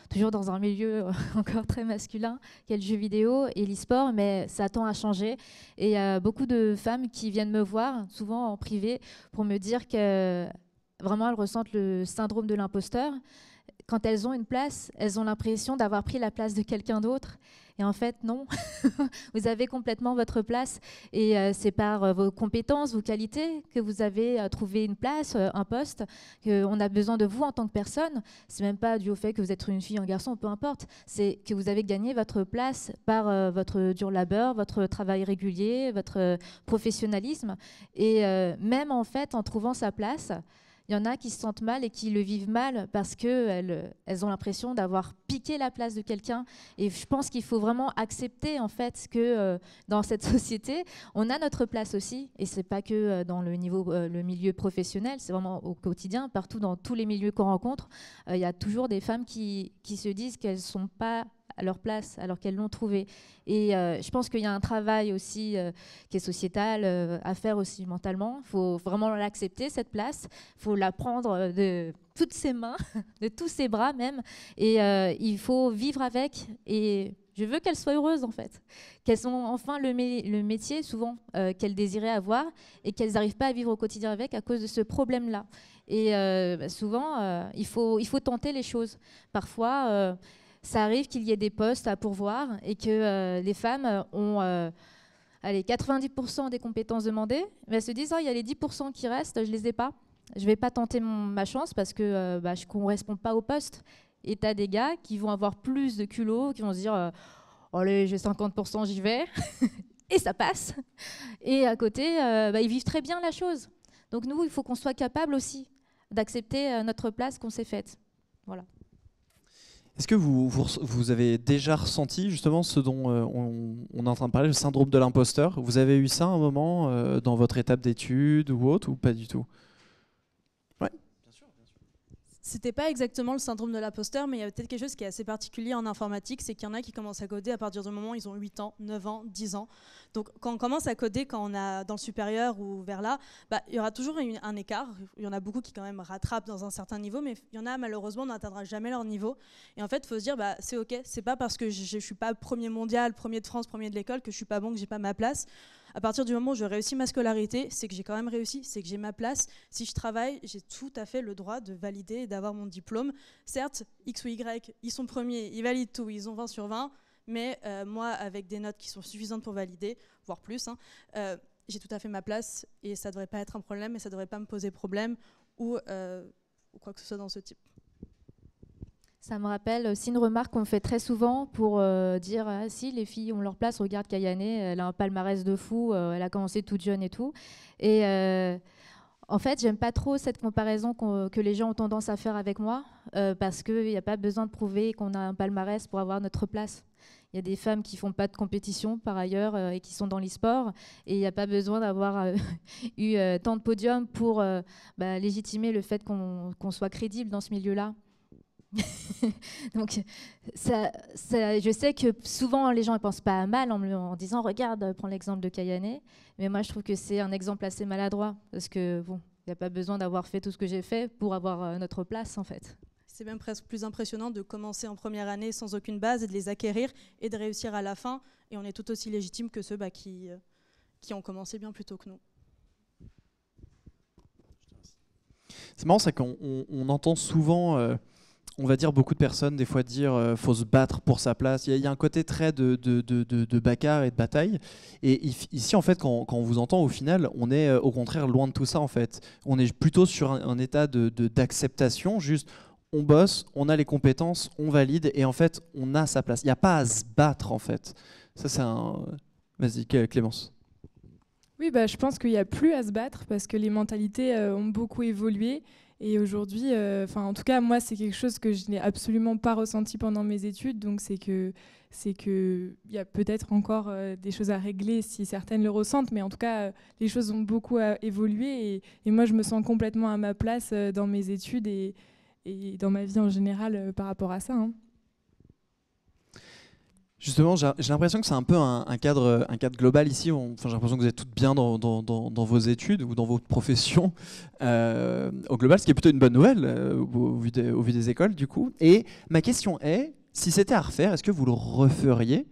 toujours dans un milieu encore très masculin, qui est le jeu vidéo et l'e-sport, mais ça tend à changer. Et il y a beaucoup de femmes qui viennent me voir, souvent en privé, pour me dire que vraiment elles ressentent le syndrome de l'imposteur. Quand elles ont une place, elles ont l'impression d'avoir pris la place de quelqu'un d'autre. Et en fait, non. Vous avez complètement votre place. Et c'est par vos compétences, vos qualités que vous avez trouvé une place, un poste, qu'on a besoin de vous en tant que personne. C'est même pas dû au fait que vous êtes une fille, un garçon, peu importe. C'est que vous avez gagné votre place par votre dur labeur, votre travail régulier, votre professionnalisme. Et même en fait, en trouvant sa place, il y en a qui se sentent mal et qui le vivent mal parce qu'elles ont l'impression d'avoir piqué la place de quelqu'un. Et je pense qu'il faut vraiment accepter en fait que dans cette société, on a notre place aussi. Et c'est pas que dans le milieu professionnel, c'est vraiment au quotidien, partout dans tous les milieux qu'on rencontre. Il y a toujours des femmes qui se disent qu'elles ne sont pas à leur place alors qu'elles l'ont trouvé. Et je pense qu'il y a un travail aussi qui est sociétal à faire aussi mentalement. Il faut vraiment l'accepter, cette place. Il faut la prendre de toutes ses mains, de tous ses bras même. Et il faut vivre avec. Et je veux qu'elles soient heureuses en fait. Qu'elles ont enfin le métier souvent qu'elles désiraient avoir et qu'elles n'arrivent pas à vivre au quotidien avec à cause de ce problème-là. Et souvent, il faut tenter les choses. Parfois, ça arrive qu'il y ait des postes à pourvoir et que les femmes ont 90% des compétences demandées, mais elles se disent il y a les 10% qui restent, je ne les ai pas. Je ne vais pas tenter ma chance parce que je ne correspond pas au poste. Et tu as des gars qui vont avoir plus de culot, qui vont se dire allez, j'ai 50%, j'y vais. Et ça passe. Et à côté, ils vivent très bien la chose. Donc nous, il faut qu'on soit capable aussi d'accepter notre place qu'on s'est faite. Voilà. Est-ce que vous avez déjà ressenti justement ce dont on est en train de parler, le syndrome de l'imposteur? Vous avez eu ça à un moment dans votre étape d'études ou autre, ou pas du tout? Ouais. Bien sûr. C'était pas exactement le syndrome de l'imposteur, mais il y a peut-être quelque chose qui est assez particulier en informatique, c'est qu'il y en a qui commencent à coder à partir du moment où ils ont 8 ans, 9 ans, 10 ans. Donc quand on commence à coder, quand on est dans le supérieur ou vers là, il y aura toujours un écart. Il y en a beaucoup qui quand même rattrapent dans un certain niveau, mais il y en a malheureusement, on n'atteindra jamais leur niveau. Et en fait, il faut se dire, c'est ok, c'est pas parce que je suis pas premier mondial, premier de France, premier de l'école, que je suis pas bon, que j'ai pas ma place. À partir du moment où je réussis ma scolarité, c'est que j'ai quand même réussi, c'est que j'ai ma place. Si je travaille, j'ai tout à fait le droit de valider et d'avoir mon diplôme. Certes, X ou Y, ils sont premiers, ils valident tout, ils ont 20 sur 20, mais moi, avec des notes qui sont suffisantes pour valider, voire plus, j'ai tout à fait ma place et ça ne devrait pas être un problème et ça ne devrait pas me poser problème ou quoi que ce soit dans ce type. Ça me rappelle aussi une remarque qu'on fait très souvent pour dire si les filles ont leur place, regarde Kayane, elle a un palmarès de fou, elle a commencé toute jeune et tout. Et en fait, j'aime pas trop cette comparaison que les gens ont tendance à faire avec moi parce qu'il n'y a pas besoin de prouver qu'on a un palmarès pour avoir notre place. Il y a des femmes qui font pas de compétition par ailleurs et qui sont dans l'e-sport et il n'y a pas besoin d'avoir eu tant de podiums pour légitimer le fait qu'on soit crédible dans ce milieu-là. Donc, je sais que souvent les gens ne pensent pas à mal en disant regarde, prends l'exemple de Kayane, mais moi je trouve que c'est un exemple assez maladroit parce que il n'y a pas besoin d'avoir fait tout ce que j'ai fait pour avoir notre place en fait. C'est même presque plus impressionnant de commencer en première année sans aucune base et de les acquérir et de réussir à la fin, et on est tout aussi légitime que ceux qui ont commencé bien plus tôt que nous. C'est marrant, c'est qu'on entend souvent, on va dire beaucoup de personnes des fois dire faut se battre pour sa place. Il y a un côté très de bagarre et de bataille. Et ici, en fait, quand on vous entend, au final, on est au contraire loin de tout ça. En fait, on est plutôt sur un état d'acceptation. Juste, on bosse, on a les compétences, on valide, et en fait, on a sa place. Il n'y a pas à se battre, en fait. Ça, c'est un. Vas-y, Clémence. Oui, je pense qu'il n'y a plus à se battre parce que les mentalités ont beaucoup évolué. Et aujourd'hui, en tout cas, moi, c'est quelque chose que je n'ai absolument pas ressenti pendant mes études. Donc, c'est que il y a peut-être encore des choses à régler si certaines le ressentent. Mais en tout cas, les choses ont beaucoup évolué. Et moi, je me sens complètement à ma place dans mes études et dans ma vie en général par rapport à ça. Hein. Justement, j'ai l'impression que c'est un peu un cadre global ici. J'ai l'impression que vous êtes toutes bien dans vos études ou dans votre profession au global, ce qui est plutôt une bonne nouvelle au vu des écoles du coup. Et ma question est, si c'était à refaire, est-ce que vous le referiez?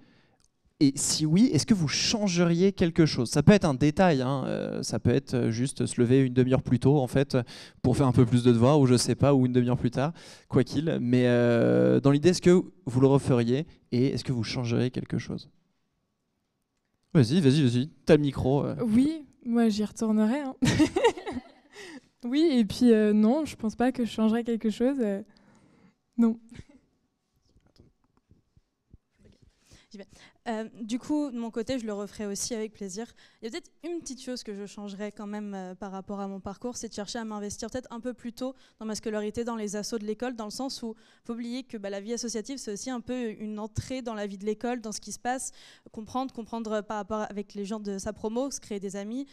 Et si oui, est-ce que vous changeriez quelque chose? Ça peut être un détail, hein, ça peut être juste se lever une demi-heure plus tôt en fait pour faire un peu plus de devoirs, ou je sais pas, ou une demi-heure plus tard, quoi qu'il. Mais dans l'idée, est-ce que vous le referiez et est-ce que vous changeriez quelque chose? Vas-y, t'as le micro. Oui, moi j'y retournerai. Hein. Oui, et puis non, je pense pas que je changerais quelque chose. Non. Du coup, de mon côté, je le referai aussi avec plaisir. Il y a peut-être une petite chose que je changerais quand même par rapport à mon parcours, c'est de chercher à m'investir peut-être un peu plus tôt dans ma scolarité, dans les assos de l'école, dans le sens où il faut oublier que la vie associative, c'est aussi un peu une entrée dans la vie de l'école, dans ce qui se passe, comprendre par rapport avec les gens de sa promo, se créer des amis,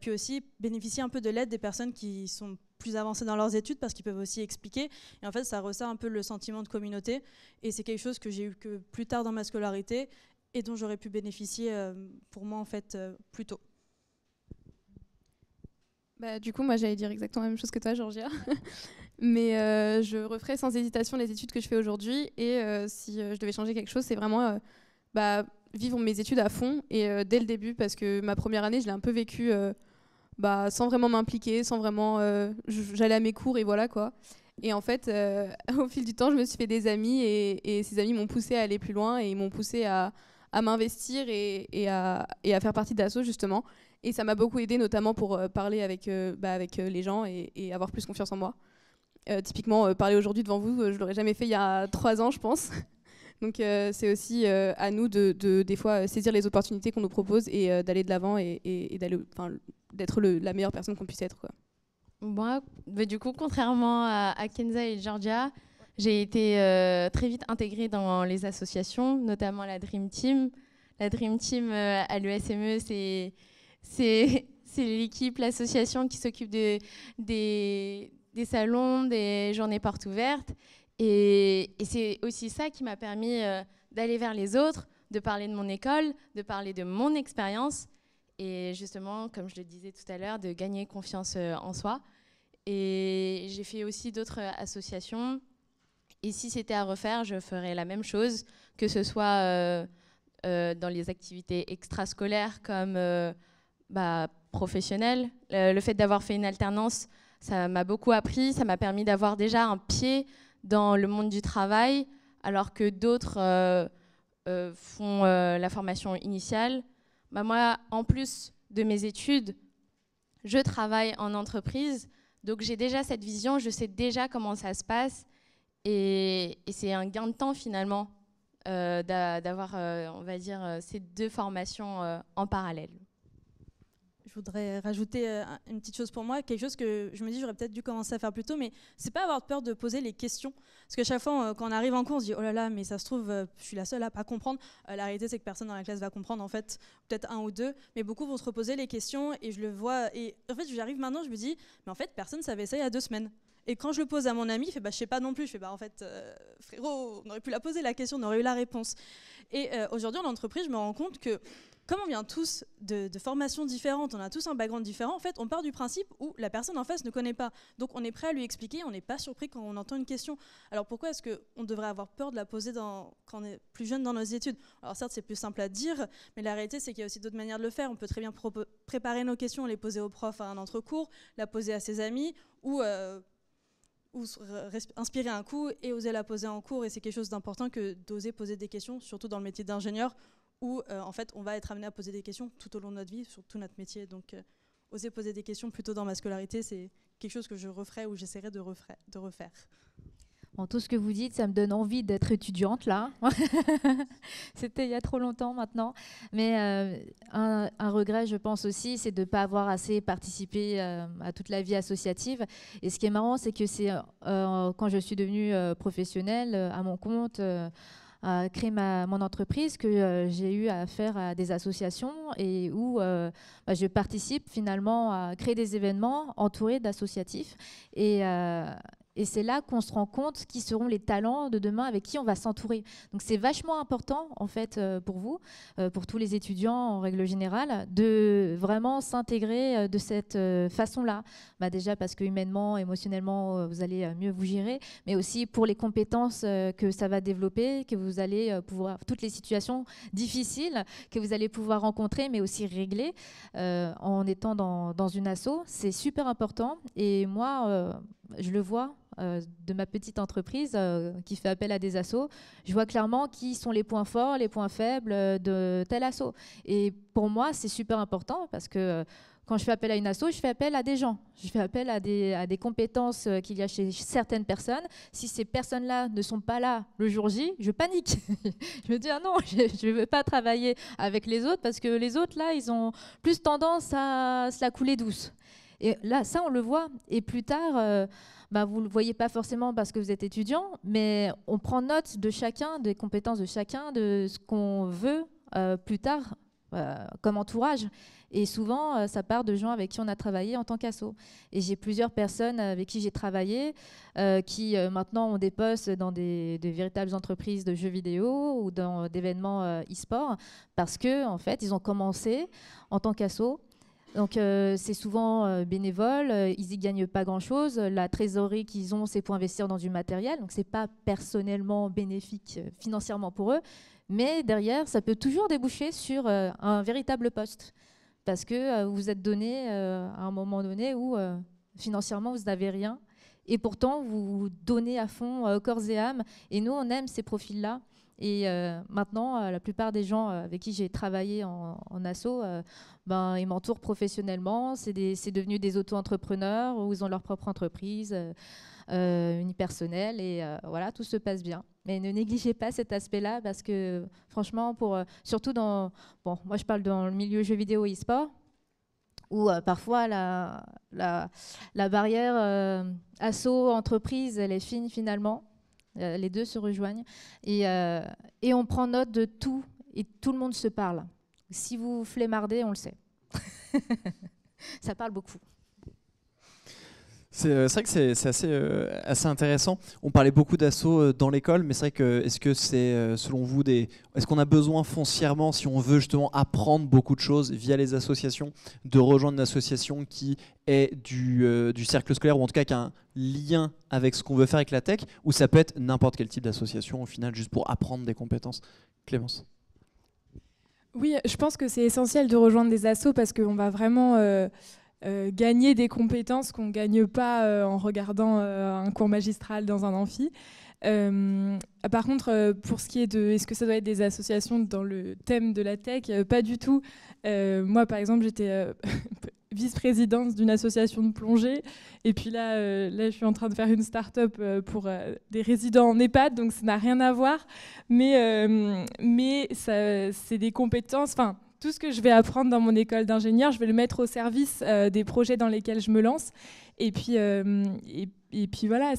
puis aussi bénéficier un peu de l'aide des personnes qui sont plus avancés dans leurs études parce qu'ils peuvent aussi expliquer. Et en fait, ça ressort un peu le sentiment de communauté. Et c'est quelque chose que j'ai eu que plus tard dans ma scolarité et dont j'aurais pu bénéficier pour moi en fait plus tôt. Du coup, moi j'allais dire exactement la même chose que toi, Georgia. Mais je referais sans hésitation les études que je fais aujourd'hui. Et si je devais changer quelque chose, c'est vraiment vivre mes études à fond et dès le début, parce que ma première année, je l'ai un peu vécue sans vraiment m'impliquer, sans vraiment... j'allais à mes cours et voilà quoi. Et en fait, au fil du temps, je me suis fait des amis et ces amis m'ont poussé à aller plus loin et ils m'ont poussé à m'investir et à faire partie d'Asso justement. Et ça m'a beaucoup aidé, notamment pour parler avec les gens et avoir plus confiance en moi. Typiquement, parler aujourd'hui devant vous, je ne l'aurais jamais fait il y a 3 ans, je pense. Donc c'est aussi à nous des fois saisir les opportunités qu'on nous propose et d'aller de l'avant et d'être la meilleure personne qu'on puisse être, quoi. Moi, du coup, contrairement à Kenza et Georgia, j'ai été très vite intégrée dans les associations, notamment la Dream Team. La Dream Team à l'ESME, c'est l'équipe, l'association qui s'occupe des salons, des journées portes ouvertes. Et c'est aussi ça qui m'a permis d'aller vers les autres, de parler de mon école, de parler de mon expérience. Et justement, comme je le disais tout à l'heure, de gagner confiance en soi. Et j'ai fait aussi d'autres associations. Et si c'était à refaire, je ferais la même chose, que ce soit dans les activités extrascolaires comme professionnelles. Le fait d'avoir fait une alternance, ça m'a beaucoup appris. Ça m'a permis d'avoir déjà un pied dans le monde du travail, alors que d'autres font la formation initiale. Moi, en plus de mes études, je travaille en entreprise. Donc j'ai déjà cette vision, je sais déjà comment ça se passe et c'est un gain de temps finalement d'avoir, on va dire, ces 2 formations en parallèle. Je voudrais rajouter une petite chose pour moi, quelque chose que je me dis j'aurais peut-être dû commencer à faire plus tôt, mais c'est pas avoir peur de poser les questions. Parce qu'à chaque fois, quand on arrive en cours, on se dit oh là là, mais ça se trouve, je suis la seule à pas comprendre. La réalité, c'est que personne dans la classe va comprendre en fait, peut-être 1 ou 2, mais beaucoup vont se reposer les questions et je le vois. Et en fait, j'arrive maintenant, je me dis, mais en fait, personne savait ça il y a 2 semaines. Et quand je le pose à mon ami, il fait je sais pas non plus. Je fais en fait, frérot, on aurait pu la poser la question, on aurait eu la réponse. Et aujourd'hui, en entreprise, je me rends compte que comme on vient tous de formations différentes, on a tous un background différent, en fait, on part du principe où la personne en face ne connaît pas. Donc, on est prêt à lui expliquer, on n'est pas surpris quand on entend une question. Alors, pourquoi est-ce qu'on devrait avoir peur de la poser quand on est plus jeune dans nos études? Alors, certes, c'est plus simple à dire, mais la réalité, c'est qu'il y a aussi d'autres manières de le faire. On peut très bien préparer nos questions, les poser au prof à un entre-cours, la poser à ses amis, ou ou inspirer un coup et oser la poser en cours. Et c'est quelque chose d'important que d'oser poser des questions, surtout dans le métier d'ingénieur, où en fait on va être amené à poser des questions tout au long de notre vie, sur tout notre métier. Donc oser poser des questions plutôt dans ma scolarité, c'est quelque chose que je referais ou j'essaierai de refaire. Bon, tout ce que vous dites, ça me donne envie d'être étudiante, là. C'était il y a trop longtemps maintenant. Mais un regret, je pense aussi, c'est de ne pas avoir assez participé à toute la vie associative. Et ce qui est marrant, c'est que c'est quand je suis devenue professionnelle, à mon compte, à créer mon entreprise, que j'ai eu à faire à des associations et où je participe finalement à créer des événements entourés d'associatifs. Et c'est là qu'on se rend compte qui seront les talents de demain avec qui on va s'entourer. Donc c'est vachement important en fait pour vous, pour tous les étudiants en règle générale, de vraiment s'intégrer de cette façon-là. Déjà parce que humainement, émotionnellement, vous allez mieux vous gérer, mais aussi pour les compétences que ça va développer, que vous allez pouvoir, toutes les situations difficiles que vous allez pouvoir rencontrer, mais aussi régler en étant dans une asso. C'est super important. Et moi, je le vois de ma petite entreprise qui fait appel à des assos, je vois clairement qui sont les points forts, les points faibles de tel asso. Et pour moi, c'est super important parce que quand je fais appel à une asso, je fais appel à des gens. Je fais appel à des compétences qu'il y a chez certaines personnes. Si ces personnes-là ne sont pas là le jour J, je panique. Je me dis, ah non, je ne veux pas travailler avec les autres parce que les autres, là, ils ont plus tendance à se la couler douce. Et là, ça, on le voit. Et plus tard, vous ne le voyez pas forcément parce que vous êtes étudiant, mais on prend note de chacun, des compétences de chacun, de ce qu'on veut plus tard comme entourage. Et souvent, ça part de gens avec qui on a travaillé en tant qu'asso. Et j'ai plusieurs personnes avec qui j'ai travaillé qui maintenant ont des postes dans des véritables entreprises de jeux vidéo ou dans d'événements e-sport parce qu'en fait, ils ont commencé en tant qu'asso. Donc c'est souvent bénévole, ils n'y gagnent pas grand-chose. La trésorerie qu'ils ont, c'est pour investir dans du matériel. Donc ce n'est pas personnellement bénéfique financièrement pour eux. Mais derrière, ça peut toujours déboucher sur un véritable poste. Parce que vous êtes donné à un moment donné où financièrement, vous n'avez rien. Et pourtant, vous vous donnez à fond corps et âme. Et nous, on aime ces profils-là. Et maintenant, la plupart des gens avec qui j'ai travaillé en asso, ils m'entourent professionnellement. C'est devenu des auto-entrepreneurs où ils ont leur propre entreprise unipersonnelle. Et voilà, tout se passe bien. Mais ne négligez pas cet aspect-là parce que franchement, surtout moi je parle dans le milieu jeux vidéo e-sport, où parfois la barrière asso-entreprise, elle est fine finalement. Les deux se rejoignent et on prend note de tout et tout le monde se parle. Si vous flemmardez, on le sait. Ça parle beaucoup. C'est vrai que c'est assez intéressant. On parlait beaucoup d'assos dans l'école, mais c'est vrai que est-ce que c'est selon vous est-ce qu'on a besoin foncièrement, si on veut justement apprendre beaucoup de choses via les associations, de rejoindre une association qui est du cercle scolaire ou en tout cas qui a un lien avec ce qu'on veut faire avec la tech, ou ça peut être n'importe quel type d'association au final juste pour apprendre des compétences? Clémence? Oui, je pense que c'est essentiel de rejoindre des assos parce qu'on va vraiment gagner des compétences qu'on ne gagne pas en regardant un cours magistral dans un amphi. Par contre, pour ce qui est de est-ce que ça doit être des associations dans le thème de la tech, pas du tout. Moi, par exemple, j'étais vice-présidente d'une association de plongée. Et puis là, je suis en train de faire une start-up pour des résidents en EHPAD, donc ça n'a rien à voir. Mais c'est des compétences... Enfin, tout ce que je vais apprendre dans mon école d'ingénieur, je vais le mettre au service des projets dans lesquels je me lance. Et puis voilà,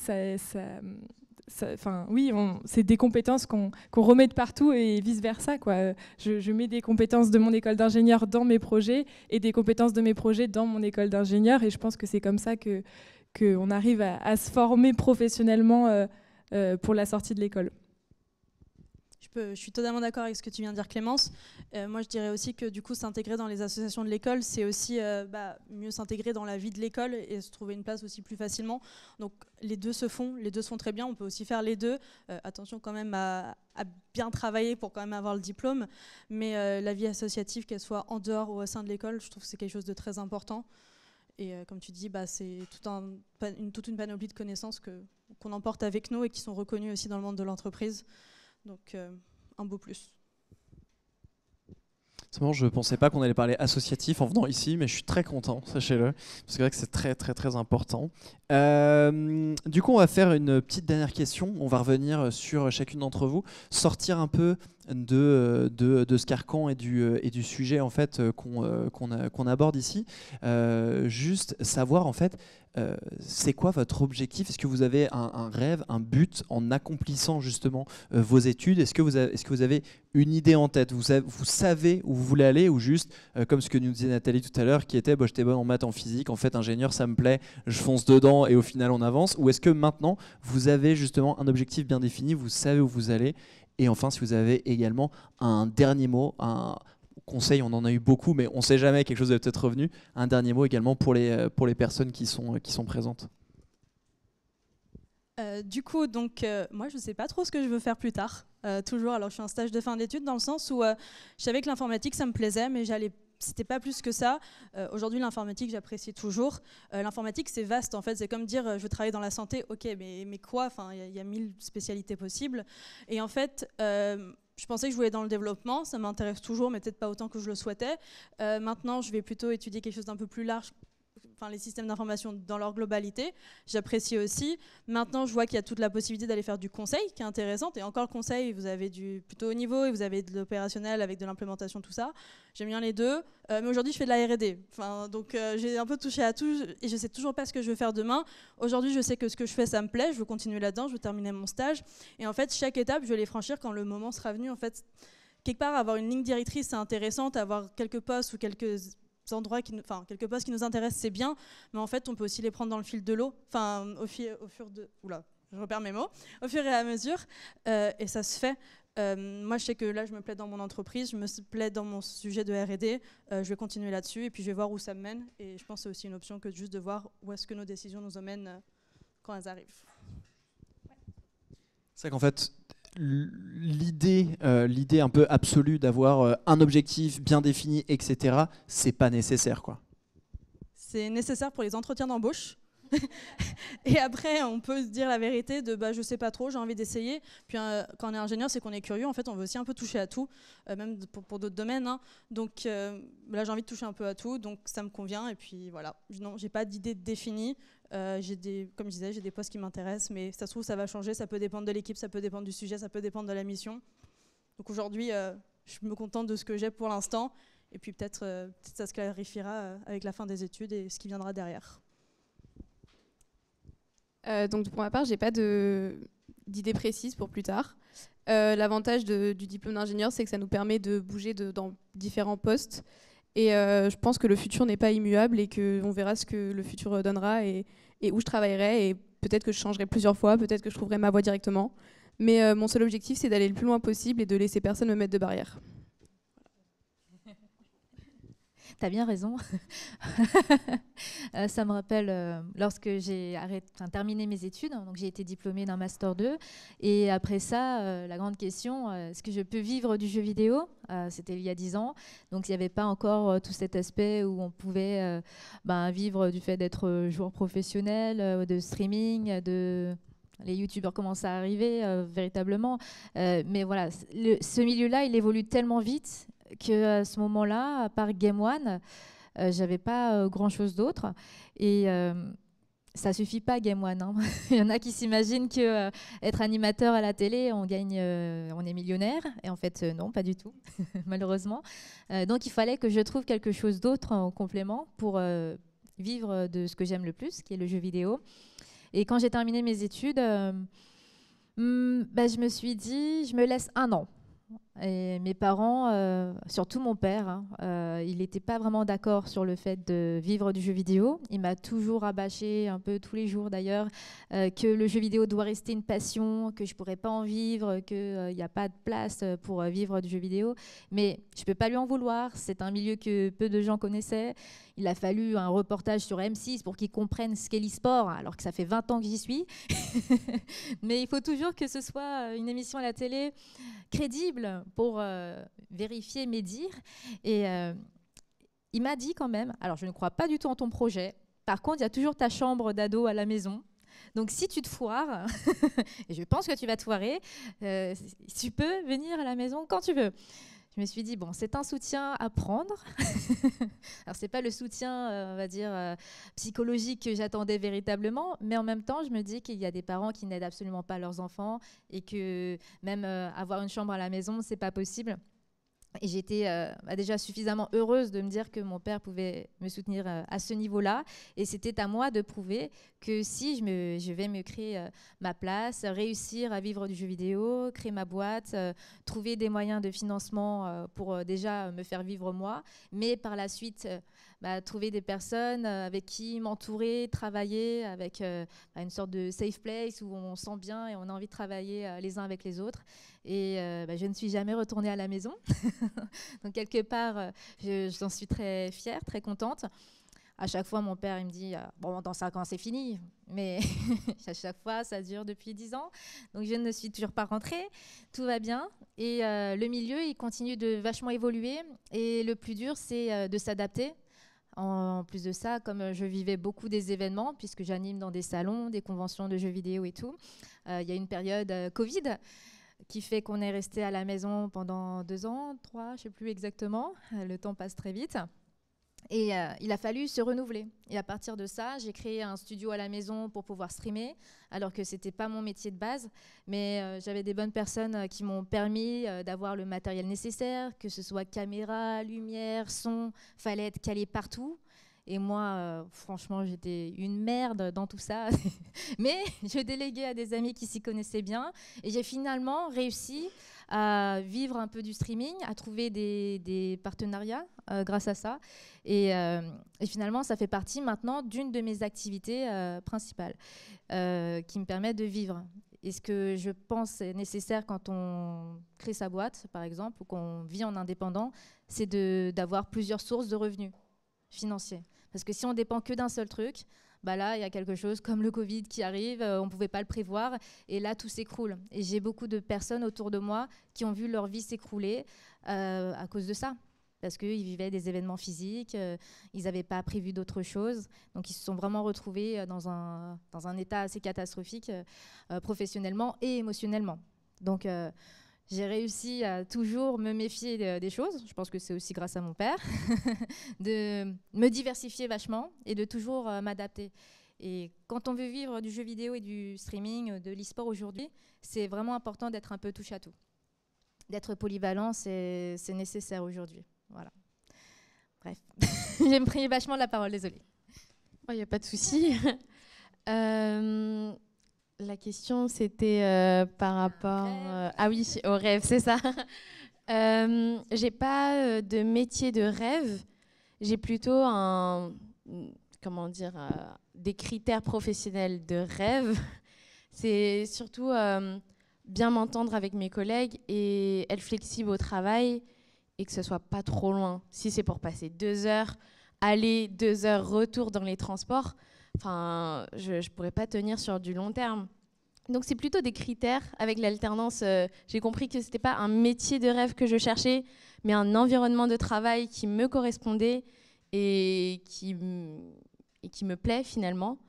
oui, c'est des compétences qu'on remet de partout et vice-versa, quoi. Je mets des compétences de mon école d'ingénieur dans mes projets et des compétences de mes projets dans mon école d'ingénieur. Et je pense que c'est comme ça qu'on arrive à se former professionnellement pour la sortie de l'école. Je suis totalement d'accord avec ce que tu viens de dire, Clémence. Moi, je dirais aussi que du coup, s'intégrer dans les associations de l'école, c'est aussi mieux s'intégrer dans la vie de l'école et se trouver une place aussi plus facilement. Donc, les deux se font très bien. On peut aussi faire les deux. Attention quand même à bien travailler pour quand même avoir le diplôme. Mais la vie associative, qu'elle soit en dehors ou au sein de l'école, je trouve que c'est quelque chose de très important. Et comme tu dis, c'est toute une panoplie de connaissances qu'on emporte avec nous et qui sont reconnues aussi dans le monde de l'entreprise. Donc un beau plus. C'est bon, je ne pensais pas qu'on allait parler associatif en venant ici, mais je suis très content, sachez-le, parce que c'est vrai que c'est très très très important. Du coup, on va faire une petite dernière question. On va revenir sur chacune d'entre vous, sortir un peu de ce carcan et du sujet en fait qu'on aborde ici. Juste savoir en fait, c'est quoi votre objectif? Est-ce que vous avez un rêve, un but en accomplissant justement vos études? Est-ce que vous avez une idée en tête? Vous savez où vous voulez aller, ou juste, comme ce que nous disait Nathalie tout à l'heure, qui était j'étais bonne en maths, en physique, en fait ingénieur ça me plaît, je fonce dedans et au final on avance? Ou est-ce que maintenant vous avez justement un objectif bien défini, vous savez où vous allez? Et enfin, si vous avez également un dernier mot, un conseil, on en a eu beaucoup, mais on ne sait jamais, quelque chose est peut-être revenu, un dernier mot également pour les personnes qui sont présentes. Du coup, moi, je ne sais pas trop ce que je veux faire plus tard. Toujours, alors je suis en stage de fin d'études dans le sens où je savais que l'informatique, ça me plaisait, mais c'était pas plus que ça. Aujourd'hui, l'informatique, j'apprécie toujours. L'informatique, c'est vaste, en fait. C'est comme dire, je veux travailler dans la santé. Ok, mais quoi? Enfin, il y a 1000 spécialités possibles. Et en fait, je pensais que je voulais dans le développement. Ça m'intéresse toujours, mais peut-être pas autant que je le souhaitais. Maintenant, je vais plutôt étudier quelque chose d'un peu plus large. Enfin, les systèmes d'information dans leur globalité, j'apprécie aussi. Maintenant, je vois qu'il y a toute la possibilité d'aller faire du conseil, qui est intéressante. Et encore, le conseil, vous avez du plutôt haut niveau et vous avez de l'opérationnel avec de l'implémentation, tout ça. J'aime bien les deux. Mais aujourd'hui, je fais de la R&D. Donc, j'ai un peu touché à tout et je sais toujours pas ce que je veux faire demain. Aujourd'hui, je sais que ce que je fais, ça me plaît. Je veux continuer là-dedans. Je veux terminer mon stage. Et en fait, chaque étape, je vais les franchir quand le moment sera venu. En fait, quelque part, avoir une ligne directrice, c'est intéressant. Avoir quelques postes ou quelques endroits quelques postes qui nous intéressent, c'est bien, mais en fait on peut aussi les prendre dans le fil de l'eau, au fur et à mesure, et ça se fait. Moi je sais que là je me plais dans mon entreprise, je me plais dans mon sujet de R&D, je vais continuer là-dessus et puis je vais voir où ça me mène, et je pense que c'est aussi une option que juste de voir où est-ce que nos décisions nous emmènent quand elles arrivent. C'est vrai qu'en fait l'idée un peu absolue d'avoir un objectif bien défini, etc., c'est pas nécessaire, quoi. C'est nécessaire pour les entretiens d'embauche. Et après, on peut se dire la vérité de je sais pas trop, j'ai envie d'essayer. Puis quand on est ingénieur, c'est qu'on est curieux. En fait, on veut aussi un peu toucher à tout, même pour d'autres domaines. Hein. Donc là, j'ai envie de toucher un peu à tout, donc ça me convient. Et puis voilà, non, j'ai pas d'idée définie. Comme je disais, j'ai des postes qui m'intéressent, mais ça se trouve, ça va changer. Ça peut dépendre de l'équipe, ça peut dépendre du sujet, ça peut dépendre de la mission. Donc aujourd'hui, je me contente de ce que j'ai pour l'instant. Et puis peut-être ça se clarifiera avec la fin des études et ce qui viendra derrière. Donc pour ma part, j'ai pas d'idée précise pour plus tard. L'avantage du diplôme d'ingénieur, c'est que ça nous permet de bouger dans différents postes. Et je pense que le futur n'est pas immuable et qu'on verra ce que le futur donnera et où je travaillerai. Et peut-être que je changerai plusieurs fois, peut-être que je trouverai ma voie directement. Mais mon seul objectif, c'est d'aller le plus loin possible et de laisser personne me mettre de barrière. T'as bien raison. Ça me rappelle lorsque j'ai terminé mes études, donc j'ai été diplômée d'un Master 2. Et après ça, la grande question, est-ce que je peux vivre du jeu vidéo? C'était il y a 10 ans. Donc il n'y avait pas encore tout cet aspect où on pouvait vivre du fait d'être joueur professionnel, de streaming, les youtubeurs commencent à arriver véritablement. Mais voilà, ce milieu-là, il évolue tellement vite qu'à ce moment-là, à part Game One, j'avais pas grand-chose d'autre. Et ça suffit pas, Game One. Hein. Il y en a qui s'imaginent que être animateur à la télé, on est millionnaire. Et en fait, non, pas du tout, malheureusement. Donc il fallait que je trouve quelque chose d'autre en complément pour vivre de ce que j'aime le plus, qui est le jeu vidéo. Et quand j'ai terminé mes études, je me suis dit, je me laisse 1 an. Et mes parents, surtout mon père, il n'était pas vraiment d'accord sur le fait de vivre du jeu vidéo. Il m'a toujours rabâché, un peu tous les jours d'ailleurs, que le jeu vidéo doit rester une passion, que je ne pourrais pas en vivre, qu'il n'y a pas de place pour vivre du jeu vidéo. Mais je ne peux pas lui en vouloir, c'est un milieu que peu de gens connaissaient. Il a fallu un reportage sur M6 pour qu'ils comprennent ce qu'est l'e-sport, alors que ça fait 20 ans que j'y suis. Mais il faut toujours que ce soit une émission à la télé crédible pour vérifier mes dires. Et il m'a dit quand même, alors je ne crois pas du tout en ton projet, Par contre, il y a toujours ta chambre d'ado à la maison. Donc si tu te foires, et je pense que tu vas te foirer, tu peux venir à la maison quand tu veux. Je me suis dit, bon, c'est un soutien à prendre. Alors, ce n'est pas le soutien, on va dire, psychologique que j'attendais véritablement, mais en même temps, je me dis qu'il y a des parents qui n'aident absolument pas leurs enfants et que même avoir une chambre à la maison, ce n'est pas possible. Et j'étais déjà suffisamment heureuse de me dire que mon père pouvait me soutenir à ce niveau-là. Et c'était à moi de prouver que si je vais me créer ma place, réussir à vivre du jeu vidéo, créer ma boîte, trouver des moyens de financement pour déjà me faire vivre moi, mais par la suite trouver des personnes avec qui m'entourer, travailler avec une sorte de safe place où on sent bien et on a envie de travailler les uns avec les autres. Et je ne suis jamais retournée à la maison. Donc quelque part, j'en suis très fière, très contente. À chaque fois, mon père il me dit bon, dans 5 ans, c'est fini. Mais à chaque fois, ça dure depuis 10 ans. Donc je ne suis toujours pas rentrée. Tout va bien. Et le milieu, il continue de vachement évoluer. Et le plus dur, c'est de s'adapter. En plus de ça, comme je vivais beaucoup des événements, puisque j'anime dans des salons, des conventions de jeux vidéo et tout, il y a une période Covid qui fait qu'on est resté à la maison pendant 2 ans, 3, je ne sais plus exactement. Le temps passe très vite. Et il a fallu se renouveler. Et à partir de ça, j'ai créé un studio à la maison pour pouvoir streamer, alors que ce n'était pas mon métier de base. Mais j'avais des bonnes personnes qui m'ont permis d'avoir le matériel nécessaire, que ce soit caméra, lumière, son, fallait être calé partout. Et moi, franchement, j'étais une merde dans tout ça. Mais je déléguais à des amis qui s'y connaissaient bien. Et j'ai finalement réussi à vivre un peu du streaming, à trouver des partenariats grâce à ça. Et finalement, ça fait partie maintenant d'une de mes activités principales qui me permet de vivre. Et ce que je pense est nécessaire quand on crée sa boîte, par exemple, ou qu'on vit en indépendant, c'est d'avoir plusieurs sources de revenus financiers. Parce que si on dépend que d'un seul truc, là, il y a quelque chose comme le Covid qui arrive, on ne pouvait pas le prévoir, et là, tout s'écroule. Et j'ai beaucoup de personnes autour de moi qui ont vu leur vie s'écrouler à cause de ça. Parce qu'ils vivaient des événements physiques, ils n'avaient pas prévu d'autre chose. Donc, ils se sont vraiment retrouvés dans un état assez catastrophique, professionnellement et émotionnellement. Donc, j'ai réussi à toujours me méfier des choses. Je pense que c'est aussi grâce à mon père, de me diversifier vachement et de toujours m'adapter. Et quand on veut vivre du jeu vidéo et du streaming, de l'e-sport aujourd'hui, c'est vraiment important d'être un peu touche à tout. D'être polyvalent, c'est nécessaire aujourd'hui. Voilà. Bref, j'ai pris vachement la parole, désolée. Il n'y a pas de souci. La question, c'était par rapport au rêve, c'est ça. J'ai pas de métier de rêve. J'ai plutôt des critères professionnels de rêve. C'est surtout bien m'entendre avec mes collègues et être flexible au travail et que ce soit pas trop loin. Si c'est pour passer 2 heures, aller 2 heures, retour dans les transports, je pourrais pas tenir sur du long terme. Donc c'est plutôt des critères. Avec l'alternance, j'ai compris que c'était pas un métier de rêve que je cherchais, mais un environnement de travail qui me correspondait et qui me plaît finalement.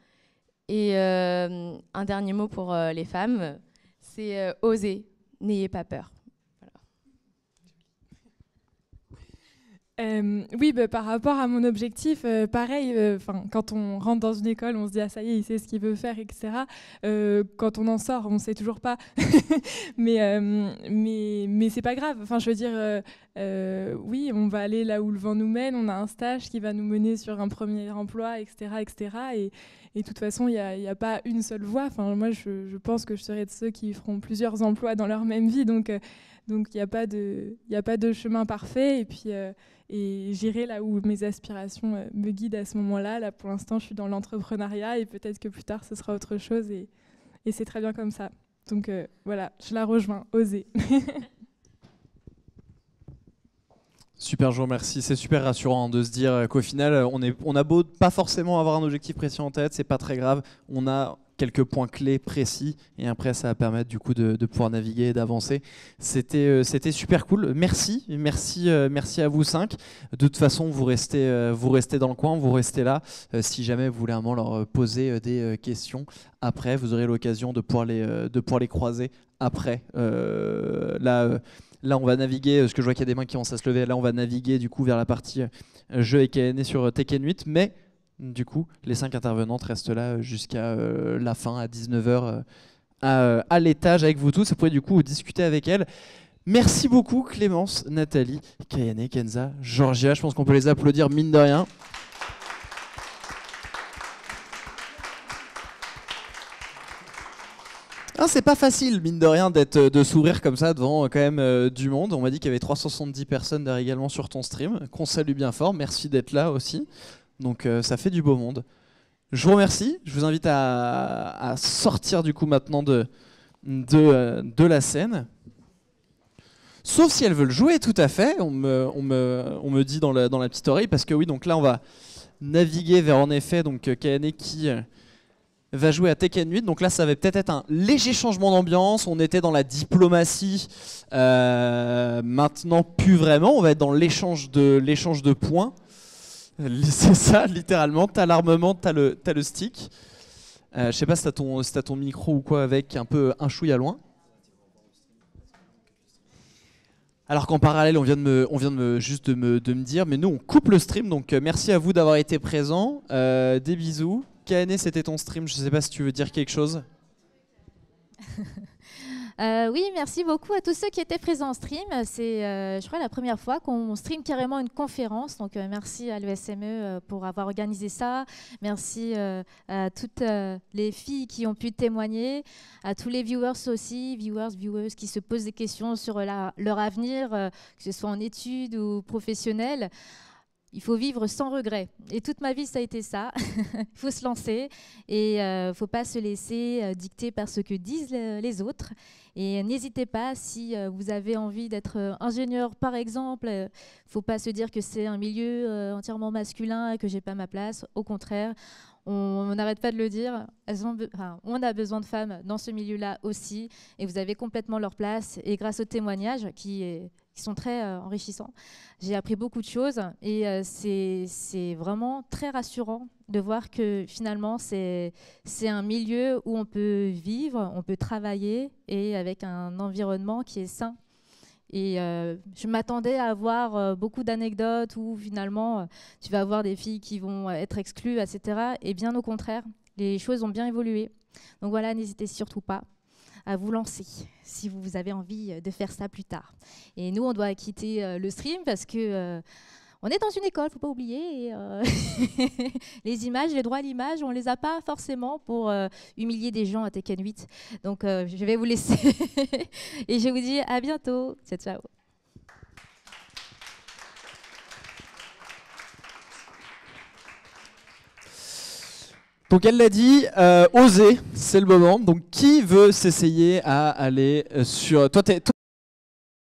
Et un dernier mot pour les femmes, c'est oser, n'ayez pas peur. Oui, par rapport à mon objectif, pareil, quand on rentre dans une école, on se dit « Ah, ça y est, il sait ce qu'il veut faire, etc. » Quand on en sort, on ne sait toujours pas. mais c'est pas grave. Enfin, je veux dire, oui, on va aller là où le vent nous mène. On a un stage qui va nous mener sur un premier emploi, etc. etc. Et de toute façon, il n'y a pas une seule voie. Enfin, moi, je pense que je serai de ceux qui feront plusieurs emplois dans leur même vie. Donc il n'y a pas de chemin parfait. Et puis... et j'irai là où mes aspirations me guident à ce moment-là. Là, pour l'instant, je suis dans l'entrepreneuriat et peut-être que plus tard, ce sera autre chose et c'est très bien comme ça. Donc voilà, je la rejoins, oser. Super, je vous remercie. C'est super rassurant de se dire qu'au final, on a beau pas forcément avoir un objectif précis en tête, c'est pas très grave. On a quelques points clés précis, et après ça va permettre du coup de pouvoir naviguer et d'avancer. C'était super cool. Merci à vous 5. De toute façon, vous restez dans le coin, vous restez là. Si jamais vous voulez vraiment leur poser des questions après, vous aurez l'occasion de pouvoir les croiser après. Là, on va naviguer, parce que je vois qu'il y a des mains qui commencent à se lever, là on va naviguer du coup vers la partie jeu et KNE sur Tekken 8, mais du coup les 5 intervenantes restent là jusqu'à la fin, à 19h, à l'étage avec vous tous, et vous pourrez du coup discuter avec elles. Merci beaucoup Clémence, Nathalie, Kayane, Kenza, Georgia, je pense qu'on peut les applaudir mine de rien. Ah, c'est pas facile, mine de rien, de s'ouvrir comme ça devant quand même du monde. On m'a dit qu'il y avait 370 personnes derrière également sur ton stream, qu'on salue bien fort. Merci d'être là aussi. Donc ça fait du beau monde. Je vous remercie. Je vous invite à sortir du coup maintenant de la scène. Sauf si elles veulent jouer, tout à fait. On me dit dans la petite oreille, parce que oui, donc là on va naviguer vers en effet donc Kayane qui va jouer à Tekken 8, donc là ça va peut-être être un léger changement d'ambiance. On était dans la diplomatie, maintenant plus vraiment, on va être dans l'échange de points. C'est ça, littéralement, t'as l'armement, t'as le stick. Je sais pas si t'as ton micro ou quoi avec, un peu un chouïa loin. Alors qu'en parallèle, on vient de me dire, mais nous on coupe le stream, donc merci à vous d'avoir été présents, des bisous. Kayane, c'était ton stream, je sais pas si tu veux dire quelque chose. Oui, merci beaucoup à tous ceux qui étaient présents en stream. C'est, je crois, la première fois qu'on stream carrément une conférence. Donc, merci à l'ESME pour avoir organisé ça. Merci à toutes les filles qui ont pu témoigner, à tous les viewers aussi, viewers qui se posent des questions sur leur avenir, que ce soit en études ou professionnel. Il faut vivre sans regret. Et toute ma vie, ça a été ça. Il faut se lancer et il ne faut pas se laisser dicter par ce que disent les autres. Et n'hésitez pas, si vous avez envie d'être ingénieur, par exemple, il ne faut pas se dire que c'est un milieu entièrement masculin et que je n'ai pas ma place. Au contraire, on n'arrête pas de le dire. On a besoin de femmes dans ce milieu-là aussi. Et vous avez complètement leur place. Et grâce aux témoignages qui sont très enrichissants, j'ai appris beaucoup de choses. Et c'est vraiment très rassurant de voir que finalement, c'est un milieu où on peut vivre, on peut travailler et avec un environnement qui est sain. Et je m'attendais à avoir beaucoup d'anecdotes où finalement tu vas avoir des filles qui vont être exclues, etc. Et bien au contraire, les choses ont bien évolué. Donc voilà, n'hésitez surtout pas à vous lancer si vous avez envie de faire ça plus tard. Et nous, on doit quitter le stream parce que on est dans une école, faut pas oublier. Et, les images, les droits à l'image, on les a pas forcément pour humilier des gens à Tekken 8. Donc je vais vous laisser et je vous dis à bientôt. Ciao, ciao. Donc elle l'a dit, oser, c'est le moment. Donc qui veut s'essayer à aller sur... Toi,